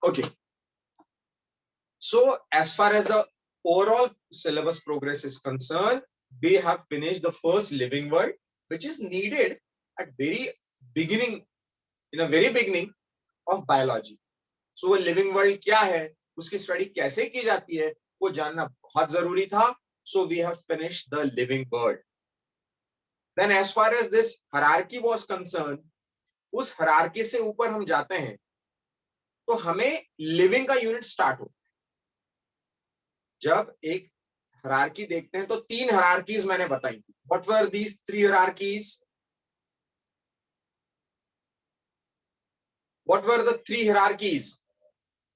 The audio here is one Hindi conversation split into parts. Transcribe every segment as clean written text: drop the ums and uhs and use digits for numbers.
Okay. So as far as the overall syllabus progress is concerned, we have finished the first living world, which is needed at very beginning, in a very beginning of biology. So वो living world क्या है, उसकी स्टडी कैसे की जाती है, वो जानना बहुत जरूरी था. So we have finished the living world. Then as far as this hierarchy was concerned, उस hierarchy से ऊपर हम जाते हैं तो हमें लिविंग का यूनिट स्टार्ट होता है. जब एक hierarchy देखते हैं तो 3 hierarchies मैंने बताई थी. What were these 3 hierarchies? What were the 3 hierarchies?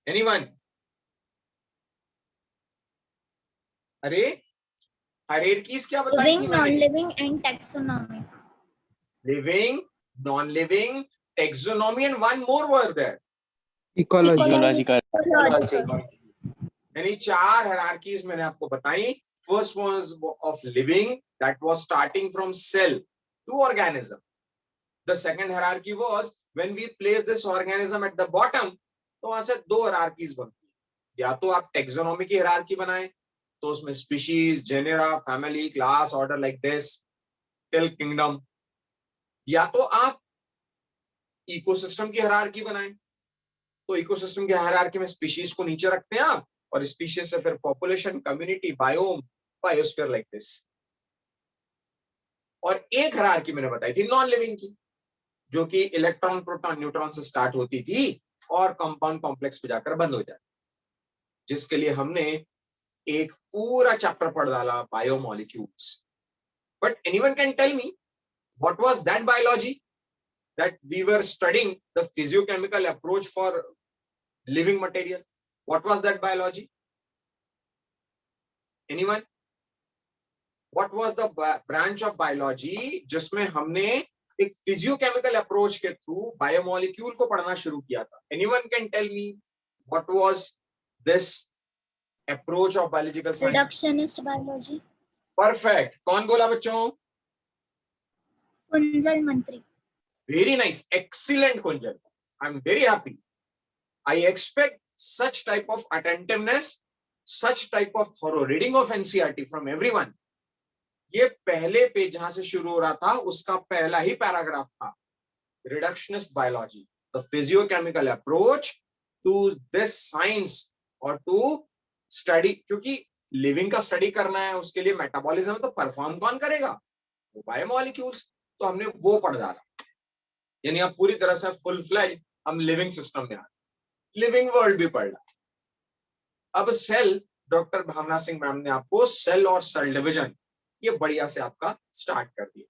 Anyone? अरे hierarchies क्या बताई थी मैंने? Non-living and taxonomy. Living, non-living, taxonomy, and one more were there. Ecological. यानी 4 hierarchies मैंने आपको बताई. First was of living, that was starting from cell to organism. The second hierarchy was when we place this organism at the bottom, तो वहां से 2 hierarchies बनती है. या तो आप taxonomy की hierarchy बनाएं, तो उसमें species, genera, family, class, order like this till kingdom. या तो आप इकोसिस्टम की हायरार्की बनाएं, तो इकोसिस्टम की हायरार्की में स्पीशीज को नीचे रखते हैं आप, और स्पीशीज से फिर population, community, biome, biosphere like this. और एक हायरार्की मैंने बताई थी नॉन लिविंग की, जो कि इलेक्ट्रॉन, प्रोटॉन, न्यूट्रॉन से स्टार्ट होती थी और कंपाउंड कॉम्प्लेक्स पे जाकर बंद हो जाती, जिसके लिए हमने एक पूरा चैप्टर पढ़ डाला, biomolecules. But anyone can tell me what was that biology that we were studying, the physiochemical approach for living material? What was that biology? Anyone? What was the branch of biology जिसमें हमने एक physiochemical approach के through biomolecule को पढ़ना शुरू किया था? Anyone can tell me what was this approach of biological science? Reductionist biology. Perfect. कौन बोला बच्चों? Kunjal Mantri. Very nice. Excellent, Kunjal. I'm very happy. I expect such type of attentiveness, such type of thorough reading of NCERT from everyone. ये पहले पेज जहां से शुरू हो रहा था उसका पहला ही पैराग्राफ था, reductionist biology, the physiochemical approach to this science or to study. क्योंकि लिविंग का स्टडी करना है, उसके लिए मेटाबॉलिज्म तो परफॉर्म कौन करेगा? वो बायोमोलिक्यूल्स. तो हमने वो पढ़ डाला, यानी आप पूरी तरह से फुल फ्लेज हम लिविंग सिस्टम में आ गए, लिविंग वर्ल्ड भी पढ़ रहा. अब सेल, डॉक्टर भावना सिंह मैम ने आपको सेल और सेल डिवीजन ये बढ़िया से आपका स्टार्ट कर दिया.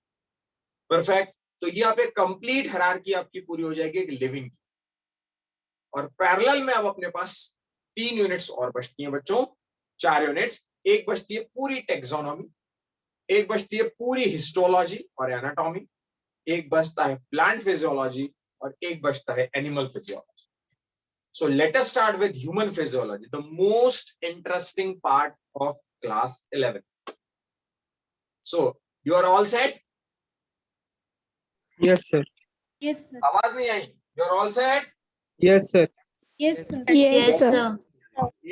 परफेक्ट. तो ये आप एक कंप्लीट हायरार्की आपकी पूरी हो जाएगी एक लिविंग की. और पैरेलल में अब अपने पास 3 यूनिट्स और बचती हैं बच्चों, 4 यूनिट्स. एक बचती है पूरी टेक्सोनॉमी, एक बचती है पूरी हिस्टोलॉजी और एनाटॉमी, एक बचता है प्लांट फिजियोलॉजी और एक बचता है animal physiology. So let us start with human physiology, the most interesting part of class 11. So you are all set? Yes, sir. Yes, sir. आवाज नहीं आई. You are all set? Yes, sir. Yes, sir. Yes, sir.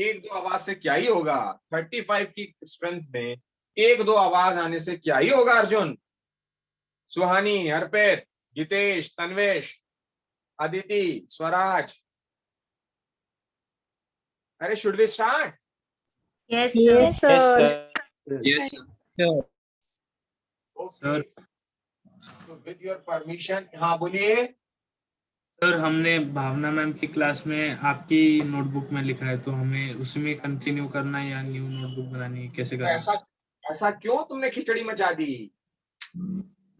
एक दो आवाज से क्या ही होगा? 35 की स्ट्रेंथ में एक दो आवाज आने से क्या ही होगा अर्जुन? सुहानी, अर्पित, गीतेश, तन्वेश, अदिति, स्वराज. अरे should we start? Yes, Yes, sir. Yes, sir. Okay. तो विद योर परमिशन, हाँ बोलिए. सर, हमने भावना मैम की क्लास में आपकी नोटबुक में लिखा है, तो हमें उसी में कंटिन्यू करना है या न्यू नोटबुक बनानी है, कैसे करना है? ऐसा क्यों तुमने खिचड़ी मचा दी?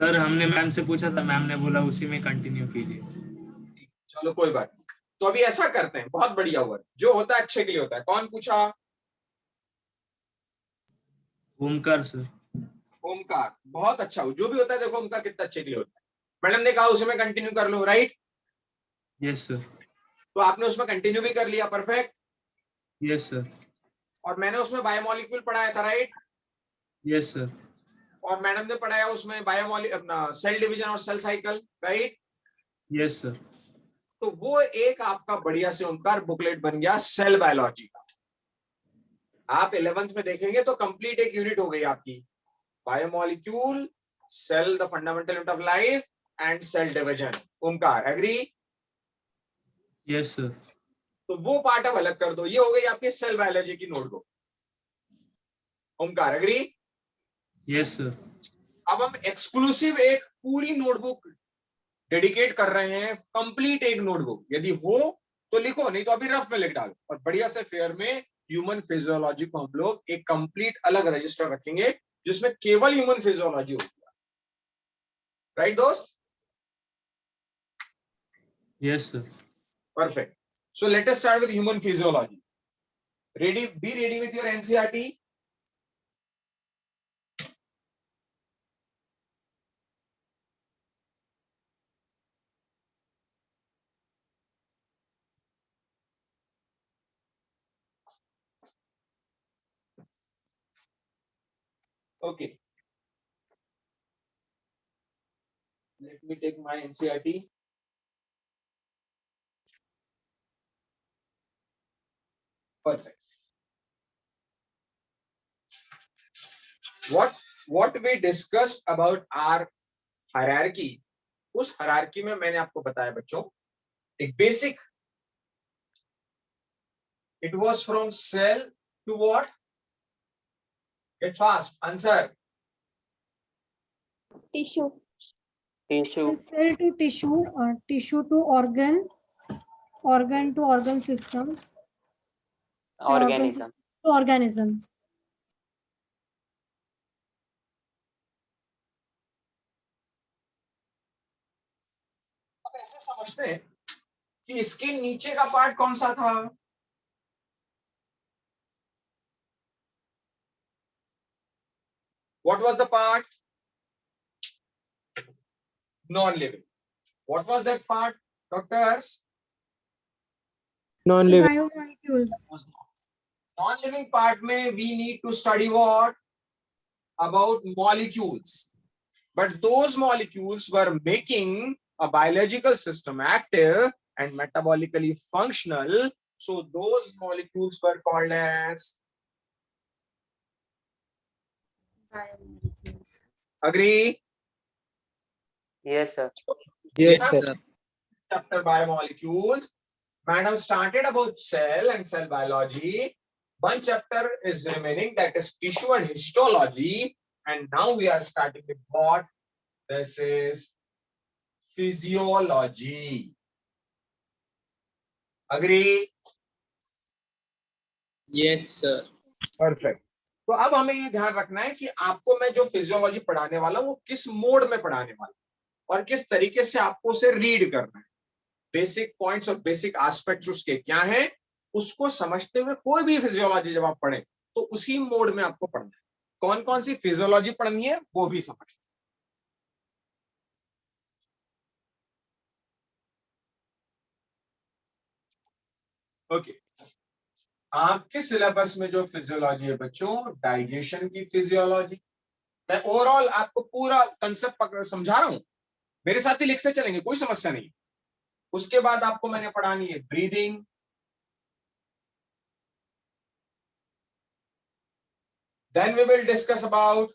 सर, हमने मैम से पूछा था, मैम ने बोला उसी में कंटिन्यू कीजिए. चलो कोई बात नहीं. तो अभी ऐसा करते हैं, बहुत बढ़िया हुआ, जो होता है अच्छे के लिए होता है. कौन पूछा? ओमकार सर. ओमकार, बहुत अच्छा. जो भी होता है देखो ओमकार कितना अच्छे के लिए होता है. मैडम ने कहा उसी में कंटिन्यू कर लो, राइट? Yes sir. तो आपने उसमें कंटिन्यू भी कर लिया, परफेक्ट. Yes sir. और मैंने उसमें बायोमोलिक्यूल पढ़ाया था, राइट? Yes sir. और मैडम ने पढ़ाया उसमें अपना सेल डिवीजन और cell cycle, right? Yes sir. तो वो एक आपका बढ़िया से ओमकार बुकलेट बन गया सेल बायोलॉजी का। आप 11th में देखेंगे तो कंप्लीट एक यूनिट हो गई आपकी, biomolecule, cell the fundamental unit of life and cell division. Omkar agree? Yes sir. तो वो पार्ट अब अलग कर दो, ये हो गई आपकी सेल बायोलॉजी की notebook. Omkar agree? Yes sir. अब हम एक्सक्लूसिव एक पूरी नोटबुक डेडिकेट कर रहे हैं, कंप्लीट एक नोटबुक। यदि हो तो लिखो, नहीं तो अभी रफ में लिख डालो, और बढ़िया से फेयर में ह्यूमन फिजियोलॉजी को हम लोग एक कंप्लीट अलग रजिस्टर रखेंगे जिसमें केवल ह्यूमन फिजियोलॉजी होगी। राइट दोस्त? Yes sir. Perfect. So let us start with human physiology. Ready? Be ready with your NCERT. Okay. Let me take my NCERT. Perfect. What we discussed about our hierarchy, उस hierarchy में मैंने आपको बताया बच्चों एक basic, it was from cell to what? Get fast, answer. Tissue. Cell to tissue, tissue to organ, organ to organ systems, and organism. to organism. अब ऐसे समझते हैं कि इसके नीचे का पार्ट कौन सा था? What was the part? Non-living. What was that part, doctors? Non-living. Biomolecules. Non-living part में we need to study what? About molecules. But those molecules were making a biological system active and metabolically functional. So those molecules were called as. Biomolecules. Agree? Yes, sir. Yes, Yes, sir. Chapter biomolecules. Madam started about cell and cell biology. One chapter is remaining, that is tissue and histology. And now we are starting with what? This is physiology. Agree? Yes, sir. Perfect. तो अब हमें ये ध्यान रखना है कि आपको मैं जो फिजियोलॉजी पढ़ाने वाला हूं वो किस मोड में पढ़ाने वाला हूं और किस तरीके से आपको उसे रीड करना है। बेसिक पॉइंट्स और बेसिक एस्पेक्ट्स उसके क्या हैं, उसको समझते हुए कोई भी फिजियोलॉजी जब आप पढ़ें तो उसी मोड में आपको पढ़ना है। कौन कौन सी फिजियोलॉजी पढ़नी है वो भी समझ। ओके, आपके सिलेबस में जो फिजियोलॉजी है बच्चों, डाइजेशन की फिजियोलॉजी। मैं ओवरऑल आपको पूरा कंसेप्ट समझा रहा हूं, मेरे साथ ही लिखते चलेंगे, कोई समस्या नहीं। उसके बाद आपको मैंने पढ़ानी है breathing, then we will discuss about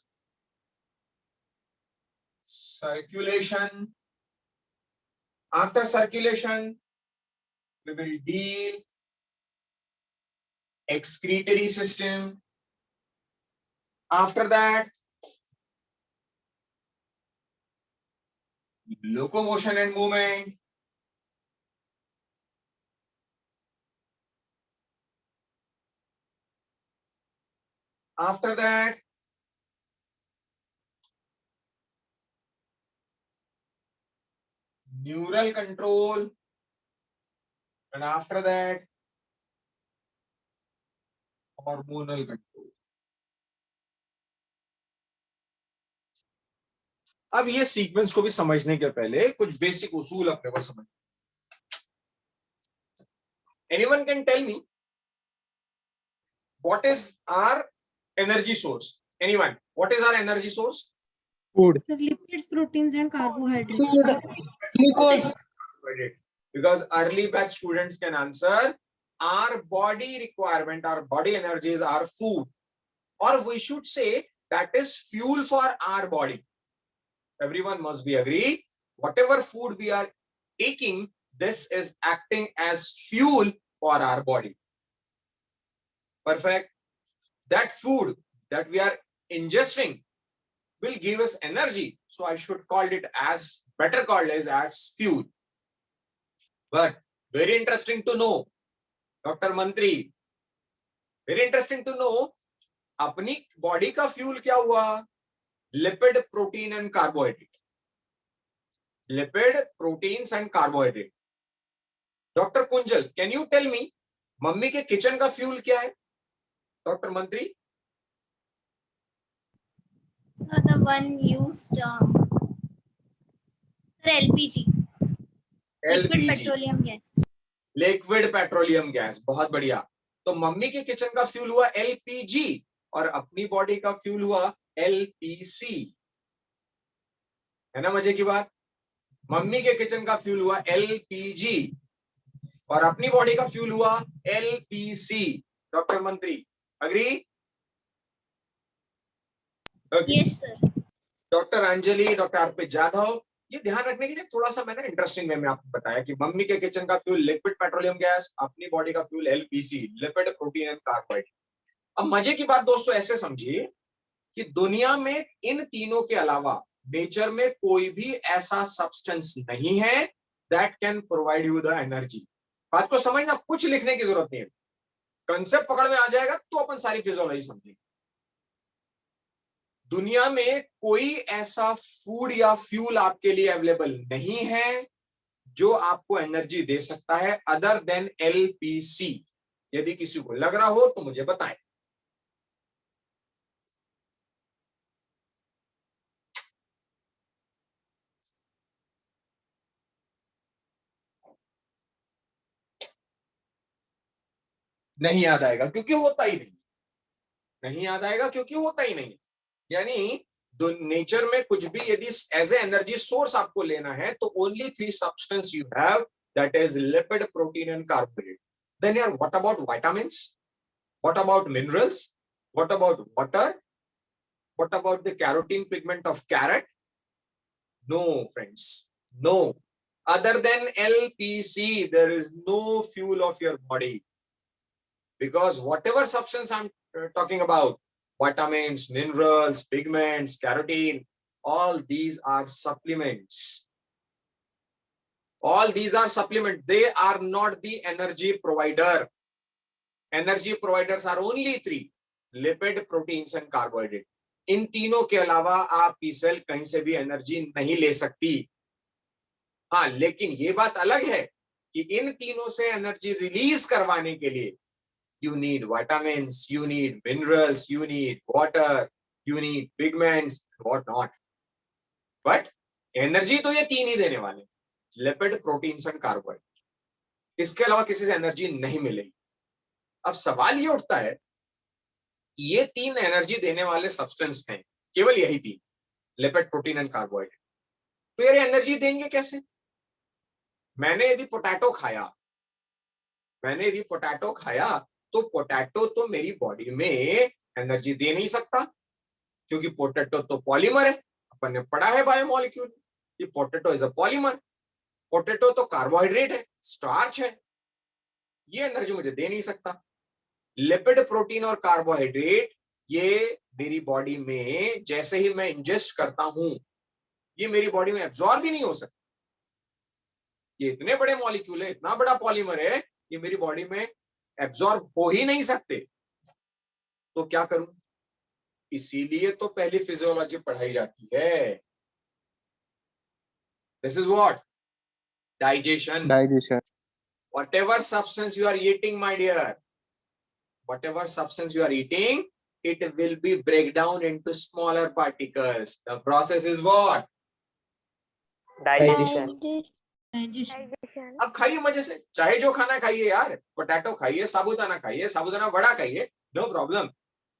circulation. After circulation we will deal excretory system. After that locomotion and movement. After that neural control, and after that hormonal control. अब ये सीक्वेंस को भी समझने के पहले कुछ बेसिक उसूल अपने को समझ। Anyone can tell me what is our energy source? Anyone? What is our energy source? Food. The lipids, proteins, and carbohydrates. Glucose. Carbohydrate. because early batch students can answer. Our body requirement, our body energies are food, or we should say that is fuel for our body. Everyone must be agree. Whatever food we are taking, this is acting as fuel for our body. Perfect. That food that we are ingesting will give us energy. So I should call it as, better called as fuel. But very interesting to know, Dr. Mantri, very interesting to know, अपनी बॉडी का फ्यूल क्या हुआ? Lipid, protein and carbohydrate. Lipid, proteins and carbohydrate. Doctor Kunjal, can you tell me, mummy के किचन का फ्यूल क्या है? डॉक्टर मंत्री. So the one used LPG, liquid LPG, petroleum gas. Liquid petroleum gas. बहुत बढ़िया. तो मम्मी के किचन का फ्यूल हुआ LPG और अपनी बॉडी का फ्यूल हुआ LPC. है ना मजे की बात? मम्मी के किचन का फ्यूल हुआ LPG और अपनी बॉडी का फ्यूल हुआ LPC. Doctor Mantri, agree? Yes, sir. Doctor Anjali, doctor Arpit Jadhav, ये ध्यान रखने के लिए थोड़ा सा मैंने इंटरेस्टिंग वे में आपको बताया कि मम्मी के किचन का फ्यूल लिक्विड पेट्रोलियम गैस, अपनी बॉडी का fuel LPC, lipid, protein and carbohydrate. अब मजे की बात दोस्तों ऐसे समझिए कि दुनिया में इन तीनों के अलावा नेचर में कोई भी ऐसा सब्सटेंस नहीं है that can provide you the energy. बात को समझना, कुछ लिखने की जरूरत नहीं है, कंसेप्ट पकड़ में आ जाएगा तो अपन सारी फिजियोलॉजी समझेंगे. दुनिया में कोई ऐसा फूड या फ्यूल आपके लिए अवेलेबल नहीं है जो आपको एनर्जी दे सकता है अदर देन LPC. यदि किसी को लग रहा हो तो मुझे बताएं. नहीं याद आएगा क्योंकि होता ही नहीं. नहीं याद आएगा क्योंकि होता ही नहीं. यानी नेचर में कुछ भी यदि एज ए एनर्जी सोर्स आपको लेना है तो only 3 substance you have, that is lipid, protein and carbohydrate. Then यार what about vitamins, what about minerals, what about water, what about the carotene pigment of carrot? No friends, no. Other than LPC there is no fuel of your body, because whatever substance I'm talking about, vitamins, minerals, pigments, carotene, all these are supplements. All these are supplements. They are not the energy provider. Energy providers are only 3: lipid, proteins and carbohydrate. इन तीनों के अलावा आपकी सेल कहीं से भी एनर्जी नहीं ले सकती. हाँ, लेकिन ये बात अलग है कि इन तीनों से एनर्जी रिलीज करवाने के लिए you need vitamins, you need minerals, you need water, you need pigments, what not. But energy तो ये 3 ही देने वाले, लिपिड, प्रोटीन्स एंड कार्बोहाइड्रेट. इसके अलावा किसी से एनर्जी नहीं मिलेगी. अब सवाल ये उठता है, ये 3 एनर्जी देने वाले सब्सटेंस हैं, केवल यही 3, लिपिड, प्रोटीन एंड कार्बोहाइड्रेट. तो ये एनर्जी देंगे कैसे? मैंने यदि पोटैटो खाया तो पोटैटो तो मेरी बॉडी में एनर्जी दे नहीं सकता, क्योंकि पोटैटो तो पॉलीमर है. अपन ने पढ़ा है बायोमोलिक्यूल कि potato is a polymer. Potato तो कार्बोहाइड्रेट है, स्टार्च है, ये एनर्जी मुझे दे नहीं सकता. लिपिड, प्रोटीन और कार्बोहाइड्रेट ये मेरी बॉडी में जैसे ही मैं इंजेस्ट करता हूं, ये मेरी बॉडी में एब्जॉर्ब भी नहीं हो सकता. ये इतने बड़े मॉलिक्यूल है, इतना बड़ा पॉलीमर है, ये मेरी बॉडी में एब्जॉर्ब हो ही नहीं सकते. तो क्या करूं? इसीलिए तो पहली फिजियोलॉजी पढ़ाई जाती है. This is what? Digestion. Whatever substance you are eating, my dear, whatever substance you are eating, it will be break down into smaller particles. The process is what? Digestion. अब खाइए मजे से, चाहे जो खाना खाइए यार, पोटैटो खाइए, साबूदाना खाइए, साबूदाना वड़ा खाइए, नो प्रॉब्लम.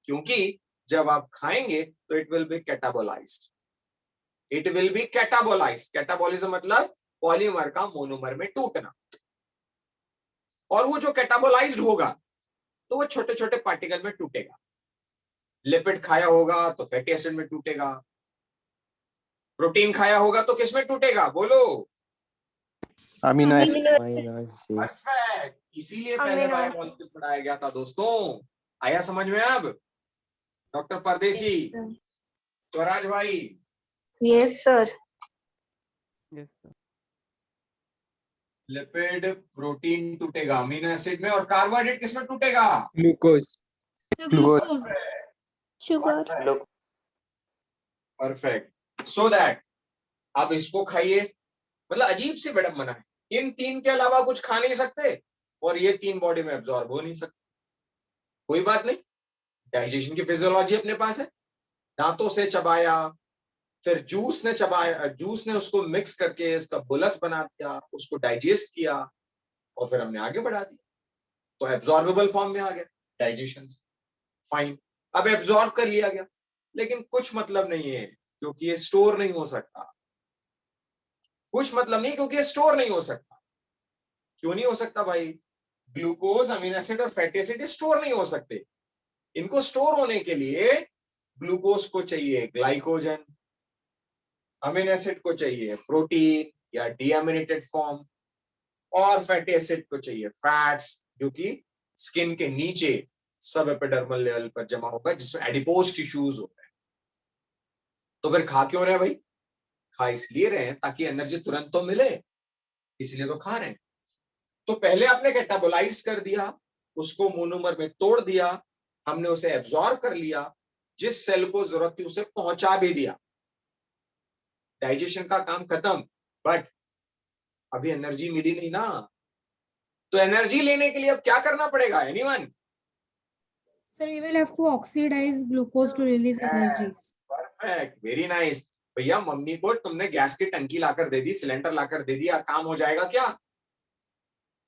क्योंकि जब आप खाएंगे तो it will be catabolised. It will be catabolised. Catabolism मतलब पॉलीमर का मोनोमर में टूटना. और वो जो कैटाबोलाइज्ड होगा तो वो छोटे छोटे पार्टिकल में टूटेगा। लिपिड खाया होगा तो फैटी एसिड में टूटेगा, प्रोटीन खाया होगा तो किस में टूटेगा, बोलो। Amino acid. परफेक्ट, इसीलिए पहले बायोमॉलिक्यूल पढ़ाया गया था दोस्तों। आया समझ में अब? डॉक्टर परदेसी, Yes, sir. स्वराज भाई, Yes, sir. लिपिड प्रोटीन टूटेगा अमीनो एसिड में, और कार्बोहाइड्रेट किस में टूटेगा? Glucose. Glucose. Sugar. Perfect. So that आप इसको खाइए, मतलब अजीब सी विडंबना है, इन तीन के अलावा कुछ खा नहीं सकते और ये तीन बॉडी में एब्जॉर्ब हो नहीं सकते। कोई बात नहीं, डाइजेशन की फिजियोलॉजी अपने पास है। दांतों से चबाया, फिर जूस ने चबाया, जूस ने उसको मिक्स करके इसका बुलस बना दिया, उसको डाइजेस्ट किया और फिर हमने आगे बढ़ा दिया, तो एब्जॉर्बेबल फॉर्म में आ गया डाइजेशन से। फाइन, अब एब्जॉर्ब कर लिया गया, लेकिन कुछ मतलब नहीं है क्योंकि ये स्टोर नहीं हो सकता। कुछ मतलब नहीं क्योंकि ये स्टोर नहीं हो सकता। क्यों नहीं हो सकता भाई? ग्लूकोज, अमीनो एसिड और फैटी एसिड स्टोर नहीं हो सकते। इनको स्टोर होने के लिए ग्लूकोज को चाहिए ग्लाइकोजन, अमीनो एसिड को चाहिए प्रोटीन या डीअमीनेटेड फॉर्म, और फैटी एसिड को चाहिए फैट्स, जो कि स्किन के नीचे सब एपिडर्मल लेवल पर जमा होगा, जिसमें एडिपोज टिश्यूज होते हैं। तो फिर खा क्यों रहे भाई? खा इसलिए रहे हैं ताकि एनर्जी तुरंत तो मिले, इसलिए तो खा रहे हैं। तो पहले आपने कैटाबोलाइज कर दिया, उसको मोनोमर में तोड़ दिया, हमने उसे एब्जॉर्ब कर लिया, जिस सेल को जरूरत थी उसे पहुंचा भी दिया, डाइजेशन का काम खत्म। बट अभी एनर्जी मिली नहीं ना, तो एनर्जी लेने के लिए अब क्या करना पड़ेगा? Anyone? Sir, we will have to oxidize glucose to release energy. Perfect, very nice. भैया मम्मी को तुमने गैस की टंकी लाकर दे दी, सिलेंडर लाकर दे दिया, काम हो जाएगा क्या?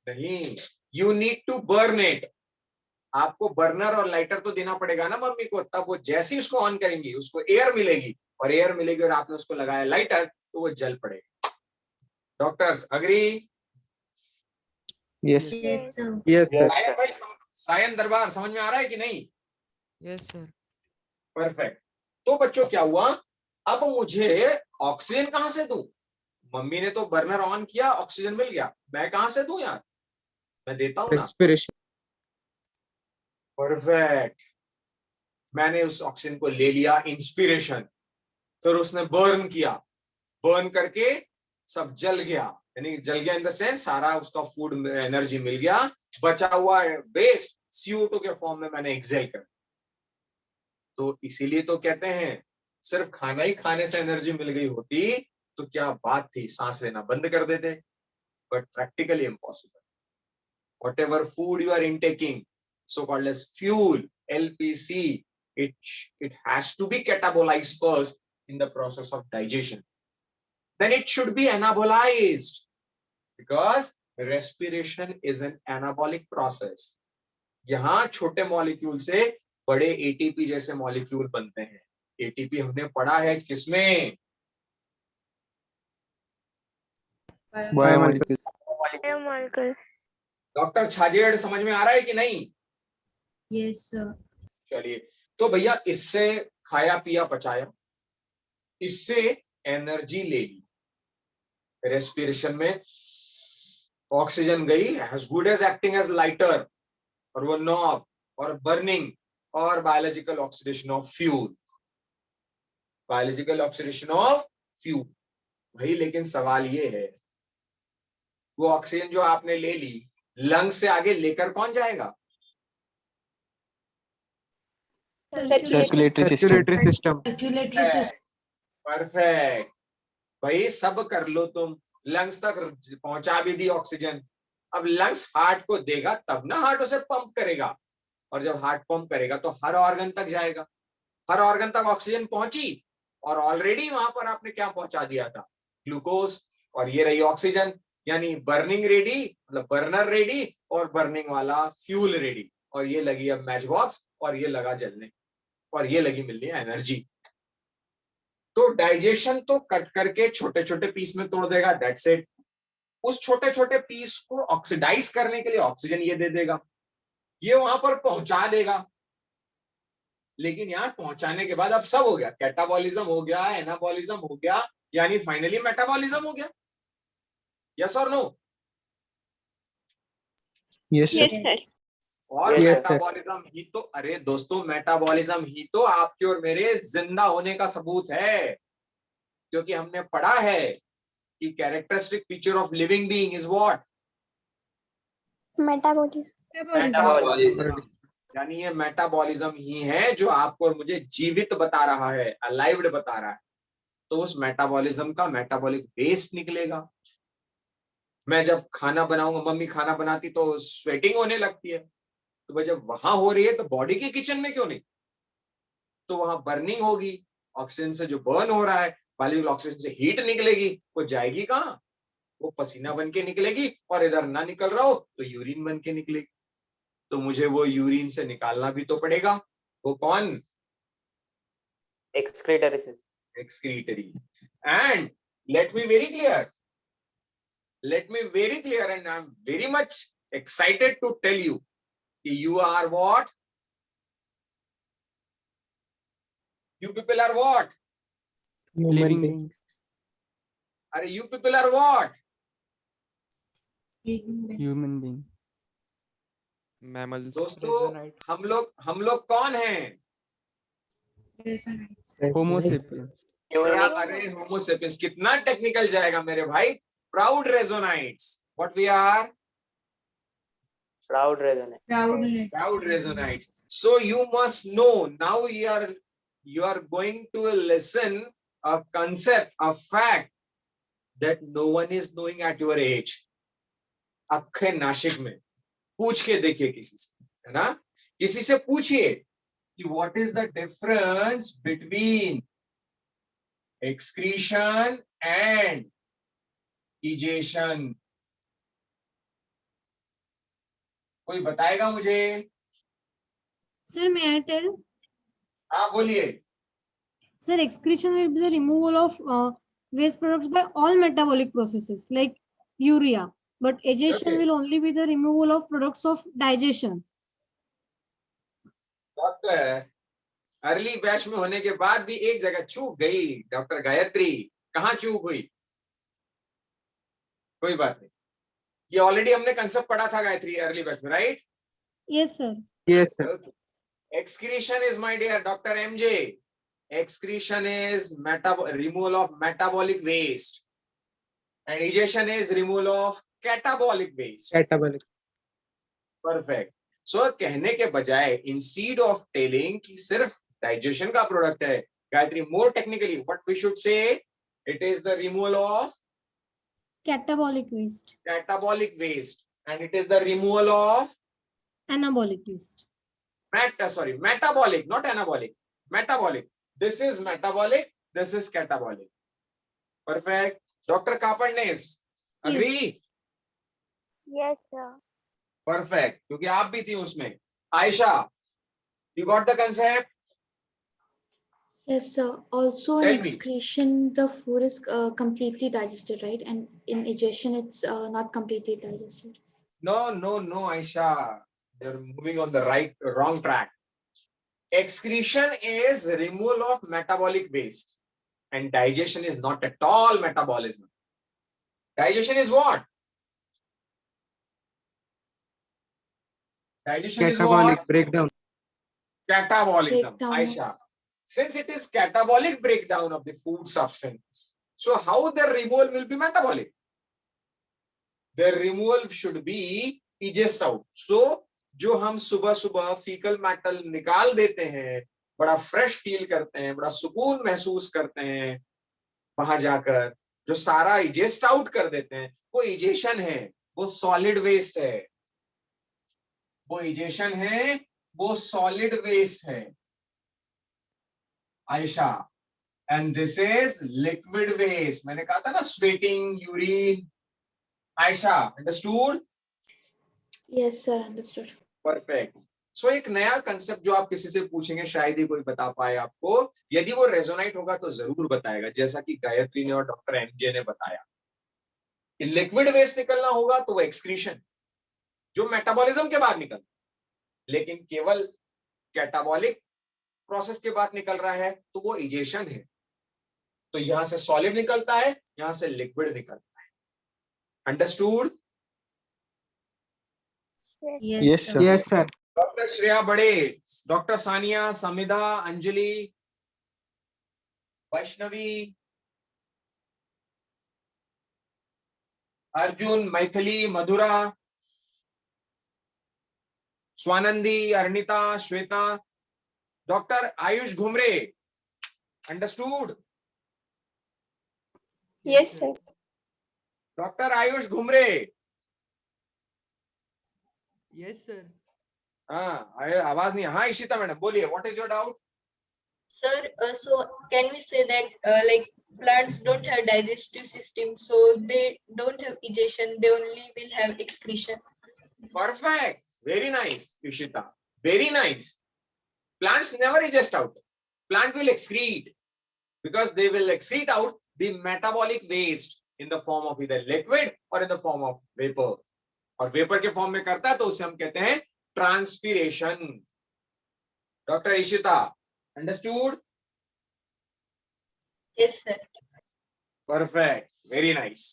नहीं, you need to burn it. आपको बर्नर और लाइटर तो देना पड़ेगा ना मम्मी को, तब वो जैसे ही उसको ऑन करेंगी उसको एयर मिलेगी, और एयर मिलेगी और आपने उसको लगाया लाइटर तो वो जल पड़ेगा। Doctors agree? Yes Yes, sir. Yes sir. Sayan भाई, सायन दरबार समझ में आ रहा है कि नहीं? Yes sir. परफेक्ट। तो बच्चों क्या हुआ, अब मुझे ऑक्सीजन कहां से दूं? मम्मी ने तो बर्नर ऑन किया, ऑक्सीजन मिल गया, मैं कहां से दूं यार? मैं देता हूं ना। रेस्पिरेशन। परफेक्ट, मैंने उस ऑक्सीजन को ले लिया, इंस्पिरेशन, फिर उसने बर्न किया, बर्न करके सब जल गया, यानी जल गया इन द सेंस सारा उसका फूड एनर्जी मिल गया, बचा हुआ वेस्ट CO2 के फॉर्म में मैंने एक्सेल कर। तो इसीलिए तो कहते हैं सिर्फ खाना ही खाने से एनर्जी मिल गई होती तो क्या बात थी, सांस लेना बंद कर देते, but practically impossible. Whatever food you are intaking, so called as fuel, LPC, it has to be catabolized first in the process of digestion. Then it should be anabolized because respiration is an anabolic process. यहाँ छोटे मॉलिक्यूल से बड़े ATP जैसे मॉलिक्यूल बनते हैं। ATP हमने पढ़ा है किसमें? बायोमॉलिक्यूल। डॉक्टर छाजेड़, समझ में आ रहा है कि नहीं? Yes, sir. चलिए, तो भैया इससे खाया पिया पचाया, इससे एनर्जी ले ली, रेस्पिरेशन में ऑक्सीजन गई, as good as acting as lighter, और वो नॉब और बर्निंग और biological oxidation of fuel, biological oxidation of fuel भाई। लेकिन सवाल ये है, वो ऑक्सीजन जो आपने ले ली, लंग से आगे लेकर कौन जाएगा? Circulatory system. Circulatory system. Perfect भाई, सब कर लो तुम, लंग्स तक पहुंचा भी दी ऑक्सीजन, अब लंग्स हार्ट को देगा तब ना हार्ट उसे पंप करेगा, और जब हार्ट पंप करेगा तो हर ऑर्गन तक जाएगा, हर ऑर्गन तक ऑक्सीजन पहुंची, और ऑलरेडी वहां पर आपने क्या पहुंचा दिया था? ग्लूकोज, और ये रही ऑक्सीजन, यानी बर्निंग रेडी, मतलब बर्नर रेडी और बर्निंग वाला फ्यूल रेडी, और ये लगी अब मैच बॉक्स, और ये लगा जलने, और ये लगी मिलनी एनर्जी। तो डाइजेशन तो कट करके छोटे छोटे पीस में तोड़ देगा, दैट्स इट। उस छोटे छोटे पीस को ऑक्सीडाइज करने के लिए ऑक्सीजन ये दे देगा, ये वहां पर पहुंचा देगा। लेकिन यहाँ पहुंचाने के बाद अब सब हो गया, कैटाबॉलिज्म हो गया, एनाबॉलिज्म हो गया, यानी फाइनली मेटाबॉलिज्म हो गया। यस और नो? Yes, sir. Yes. और Yes, sir. मेटाबॉलिज्म ही तो, अरे दोस्तों, मेटाबॉलिज्म ही तो आपके और मेरे जिंदा होने का सबूत है, क्योंकि हमने पढ़ा है कि characteristic feature of living being is what? Metabolism. यानी ये मेटाबॉलिज्म ही है जो आपको और मुझे जीवित बता रहा है, अलाइव्ड बता रहा है। तो उस मेटाबॉलिज्म का मेटाबॉलिक वेस्ट निकलेगा। मैं जब खाना बनाऊंगा, मम्मी खाना बनाती तो स्वेटिंग होने लगती है, तो भाई जब वहां हो रही है तो बॉडी के किचन में क्यों नहीं? तो वहां बर्निंग होगी, ऑक्सीजन से जो बर्न हो रहा है, वैल्यूएबल ऑक्सीजन से हीट निकलेगी, वो जाएगी कहाँ? वो पसीना बन के निकलेगी, और इधर ना निकल रहा हो तो यूरिन बन के निकलेगी। तो मुझे वो यूरिन से निकालना भी तो पड़ेगा। वो कौन? Excretory system. Excretory. And let me very clear, and I'm very much excited to tell you, you are what? You people are what? Living beings. Are you people are what? Human being. Mammals. दोस्तों, हम लोग कौन हैं? Homo sapiens. अरे होमो सेपियंस कितना टेक्निकल जाएगा मेरे भाई। Proud रेजोनाइट्स। What we are? Proud resonance. Proud resonanites. So you must know now. You are going to listen a concept, a fact that no one is knowing at your age. अक्खे नाशिक में पूछ के देखिए किसी से, है ना? किसी से पूछिए कि what is the difference between excretion and ejection? कोई बताएगा मुझे? Sir, may I tell? हाँ बोलिए। Sir, excretion will be the removal of waste products by all metabolic processes like urea, but ejection Okay. will only be the removal of products of digestion. Doctor, early batch में होने के बाद भी एक जगह चूक गई डॉक्टर गायत्री। कहाँ चूक हुई? कोई बात नहीं, ये ऑलरेडी हमने कंसेप्ट पढ़ा था गायत्री अर्ली बैच में, right? Yes, sir. Yes, sir. Excretion is, my dear Dr. MJ, excretion is removal of metabolic waste, and ejection is removal of catabolic waste. Catabolic. Perfect. So कहने के बजाय इंस्टीड ऑफ टेलिंग कि सिर्फ डाइजेशन का प्रोडक्ट है, Gayatri, more technically what we should say, it is the removal of Catabolic waste, catabolic waste, and it is the removal of anabolic waste. metabolic, not anabolic, metabolic. This is metabolic, this is catabolic. Perfect. Dr. Kaparnes, agree? Yes, sir. Perfect, क्योंकि आप भी थी उसमें। Ayesha, you got the concept? Yes, sir. Also, in Tell me. excretion, the food is completely digested, right? And in ejection, it's not completely digested. No, Aisha, you're moving on the wrong track. Excretion is removal of metabolic waste, and digestion is not at all metabolism. Digestion is what? Digestion is Catabolic what? breakdown. Catabolism. Breakdown. Aisha, since it is catabolic breakdown of the food substance, so how the removal will be metabolic? The removal should be egested out. So जो हम सुबह सुबह फीकल मैटर निकाल देते हैं, बड़ा फ्रेश फील करते हैं, बड़ा सुकून महसूस करते हैं, वहां जाकर जो सारा इजेस्ट आउट कर देते हैं, वो इजेशन है, वो सॉलिड वेस्ट है, वो इजेशन है, वो सॉलिड वेस्ट है Ayesha, and this is liquid waste. मैंने कहा था ना, sweating, urine. Ayesha, understood? Yes, sir. Understood. Perfect. So एक नया कंसेप्ट जो आप किसी से पूछेंगे, शायद ही कोई बता पाए आपको। यदि वो रेजोनाइट होगा तो जरूर बताएगा, जैसा कि गायत्री ने और डॉक्टर एमजे ने बताया। लिक्विड वेस्ट निकलना होगा तो वो एक्सक्रीशन, जो मेटाबॉलिज्म के बाद निकल, लेकिन केवल कैटाबॉलिक प्रोसेस के बाद निकल रहा है तो वो इजेशन है। तो यहां से सॉलिड निकलता है, यहां से लिक्विड निकलता है। Understood? Yes, sir. Yes, sir. Doctor Shreya Bade, doctor Sania, Samidha, Anjali, Vaishnavi, Arjun, Maithili, Madhura, Swanandi, Arnita, Shweta, doctor Ayush Ghumare, understood? Yes, sir. Doctor Ayush Ghumare, Yes, sir. हाँ आवाज नहीं, हाँ इशिता मैडम बोलिए, what is your doubt? Sir, so can we say that like plants don't have digestive system, so they don't have digestion, they only will have excretion? Perfect, very nice, Ishita, very nice. Plants never ingest out. Plant will excrete, because they will excrete out the metabolic waste in the form of either liquid or in the form of vapor. और वेपर के फॉर्म में करता है तो उसे हम कहते हैं transpiration. Doctor Ishita, understood? Yes, sir. Perfect, very nice.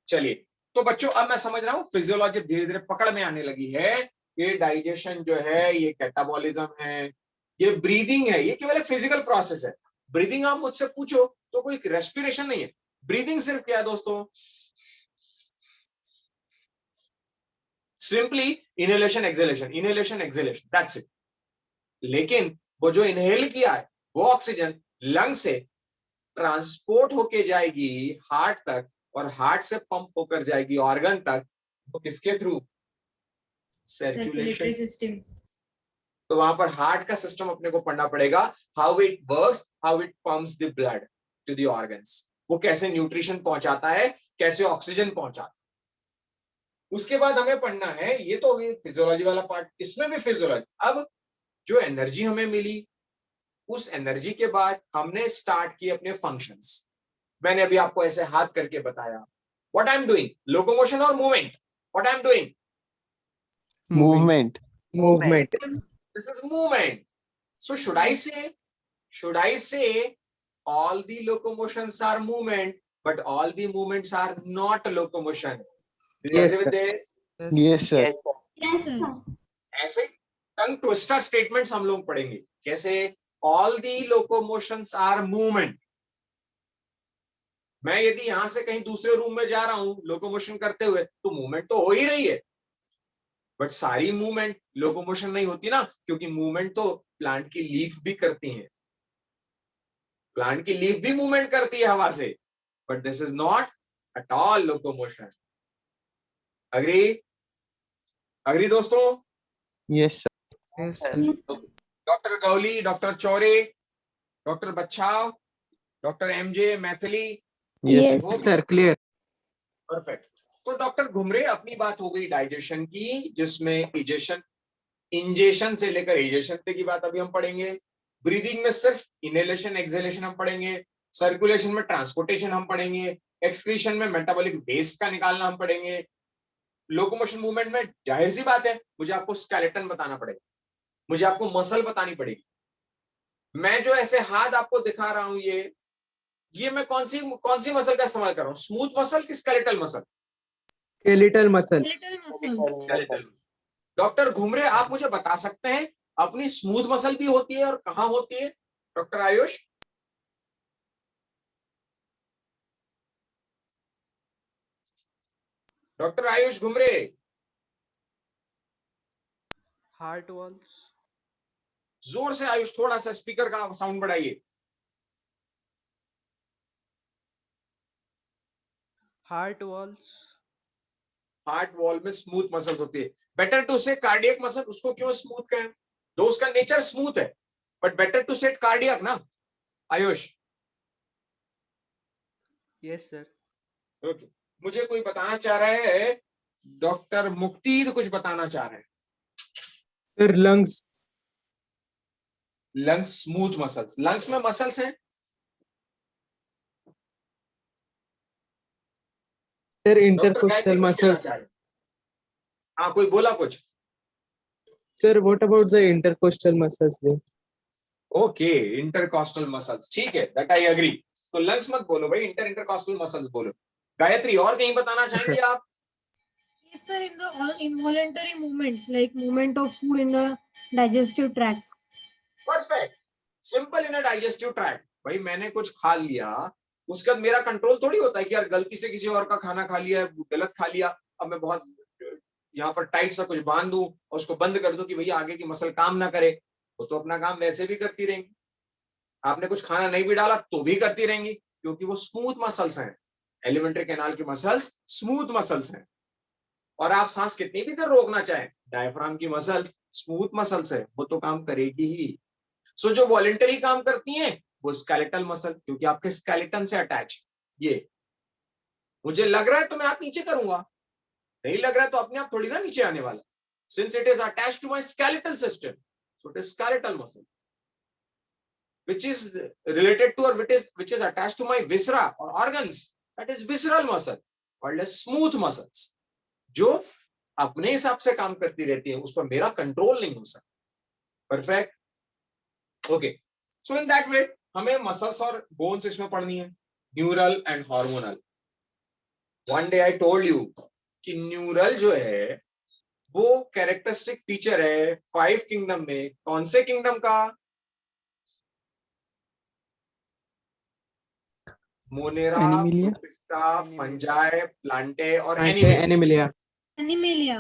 चलिए तो बच्चों अब मैं समझ रहा हूं फिजियोलॉजी धीरे धीरे पकड़ में आने लगी है। ये डाइजेशन जो है, ये कैटाबॉलिज्म है, ये ब्रीदिंग है, ये केवल एक फिजिकल प्रोसेस है। ब्रीदिंग आप मुझसे पूछो तो कोई रेस्पिरेशन नहीं है। ब्रीदिंग सिर्फ क्या है दोस्तों? Simply inhalation exhalation, inhalation exhalation, that's it. लेकिन वो जो इनहेल किया है वो ऑक्सीजन लंग से ट्रांसपोर्ट होके जाएगी हार्ट तक, और हार्ट से पंप होकर जाएगी ऑर्गन तक। तो किसके थ्रू? Circulatory system. तो वहां पर हार्ट का सिस्टम अपने को पढ़ना पड़ेगा, how it works, how it pumps the blood to the organs. वो कैसे न्यूट्रिशन पहुंचाता है, कैसे ऑक्सीजन पहुंचाता है। उसके बाद हमें पढ़ना है, ये तो हो गई फिजियोलॉजी वाला पार्ट, इसमें भी फिजियोलॉजी। अब जो एनर्जी हमें मिली, उस एनर्जी के बाद हमने स्टार्ट किए अपने फंक्शंस। मैंने अभी आपको ऐसे हाथ करके बताया, what I am doing, locomotion और movement, what I am doing, Movement. Movement. This is movement. So should I say all the locomotions are movement, but all the movements are not locomotion? Do you Yes, agree with sir. this? Yes, sir. Yes, sir. Yes, sir. ऐसे टंग ट्विस्टर स्टेटमेंट्स हम लोग पढ़ेंगे, कैसे ऑल दी लोकोमोशंस आर मूवमेंट। मैं यदि यहां से कहीं दूसरे रूम में जा रहा हूं लोकोमोशन करते हुए, तो मूवमेंट तो हो ही रही है, बट सारी मूवमेंट लोकोमोशन नहीं होती ना, क्योंकि मूवमेंट तो प्लांट की लीफ भी करती है, प्लांट की लीफ भी मूवमेंट करती है हवा से, but this is not at all locomotion. Agree? Agree दोस्तों? Yes, sir. Yes, sir. Doctor Gauli, doctor Chaure, doctor Bachhav, doctor MJ, Maithili, Yes, Yes, sir. Clear. Perfect. तो डॉक्टर घुमरे, अपनी बात हो गई डाइजेशन की, जिसमें इजेशन, इंजेशन से लेकर इजेशन तक की बात अभी हम पढ़ेंगे। ब्रीदिंग में सिर्फ इनहेलेशन एक्सहेलेशन हम पढ़ेंगे, सर्कुलेशन में ट्रांसपोर्टेशन हम पढ़ेंगे, एक्सक्रीशन में मेटाबॉलिक वेस्ट का निकालना हम पढ़ेंगे, लोकोमोशन मूवमेंट में जाहिर सी बात है मुझे आपको स्केलेटन बताना पड़ेगा, मुझे आपको मसल बतानी पड़ेगी। मैं जो ऐसे हाथ आपको दिखा रहा हूं, ये मैं कौन सी मसल का इस्तेमाल कर रहा हूं, स्मूथ मसल की skeletal muscle? Skeletal muscle. Skeletal muscles. Skeletal. Doctor Ghumare, आप मुझे बता सकते हैं अपनी स्मूथ मसल भी होती है और कहां होती है? Doctor Ayush? Doctor Ayush Ghumare? Heart walls. जोर से आयुष, थोड़ा सा स्पीकर का साउंड बढ़ाइए। Heart walls. हार्ट वॉल में स्मूथ मसल्स होती है। Better to say cardiac muscle, उसको क्यों स्मूथ कहें? दो उसका नेचर स्मूथ है, but better to set cardiac ना आयुष? Yes, sir. ओके, मुझे कोई बताना चाह रहा है, डॉक्टर मुक्ति कुछ बताना चाह रहे हैं। Sir, lungs. Lungs smooth muscles, lungs में मसल्स हैं, Sir, डॉक्टर intercostal गायत्री कुछ कहना muscles. चाह रहे? हाँ, कोई बोला कुछ? Sir, what about the intercostal muscles then? Okay, intercostal muscles, ठीक है, दैट आई एग्री। तो लंग्स मत बोलो भाई, इंटरकॉस्टल मसल्स बोलो। गायत्री और कहीं बताना चाहेंगे आप? Yes, sir, in the all involuntary movements, like movement of food in the digestive tract. Perfect, simple in digestive tract. भाई मैंने कुछ खा लिया, उसके बाद मेरा कंट्रोल थोड़ी होता है कि यार गलती से किसी और का खाना खा लिया, गलत खा लिया, अब मैं बहुत यहाँ पर टाइट सा कुछ बांध दूं और उसको बंद कर दूं कि भैया आगे की मसल काम ना करे। वो तो अपना काम वैसे भी करती रहेंगी। आपने कुछ खाना नहीं भी डाला तो भी करती रहेंगी, क्योंकि वो स्मूथ मसल्स हैं। एलिमेंट्री कैनाल की मसल्स स्मूथ मसल्स हैं। और आप सांस कितनी भी देर रोकना चाहें, डायफ्राम की मसल स्मूथ मसल्स है, वो तो काम करेगी ही। सो जो वॉलेंटरी काम करती हैं वो स्केलेटल मसल, क्योंकि आपके स्केलेटन से अटैच। ये मुझे लग रहा है तो मैं हाथ नीचे करूंगा, नहीं लग रहा है तो अपने आप थोड़ी ना नीचे आने वाला। Since it is attach to my skeletal system, so it is skeletal muscle which is related to or which is attached to my viscera or organs, that is visceral muscle called as smooth muscles, जो अपने हिसाब से काम करती रहती है, उस पर मेरा कंट्रोल नहीं हो सकता। Perfect, okay. So in that way हमें मसल्स और बोन्स इसमें पढ़नी है, neural and hormonal. One day I told you कि न्यूरल जो है वो कैरेक्टरिस्टिक फीचर है 5 किंगडम में। कौन से किंगडम का? Monera, Animalia. Protista, fungi, Plantae और Animalia. Animalia.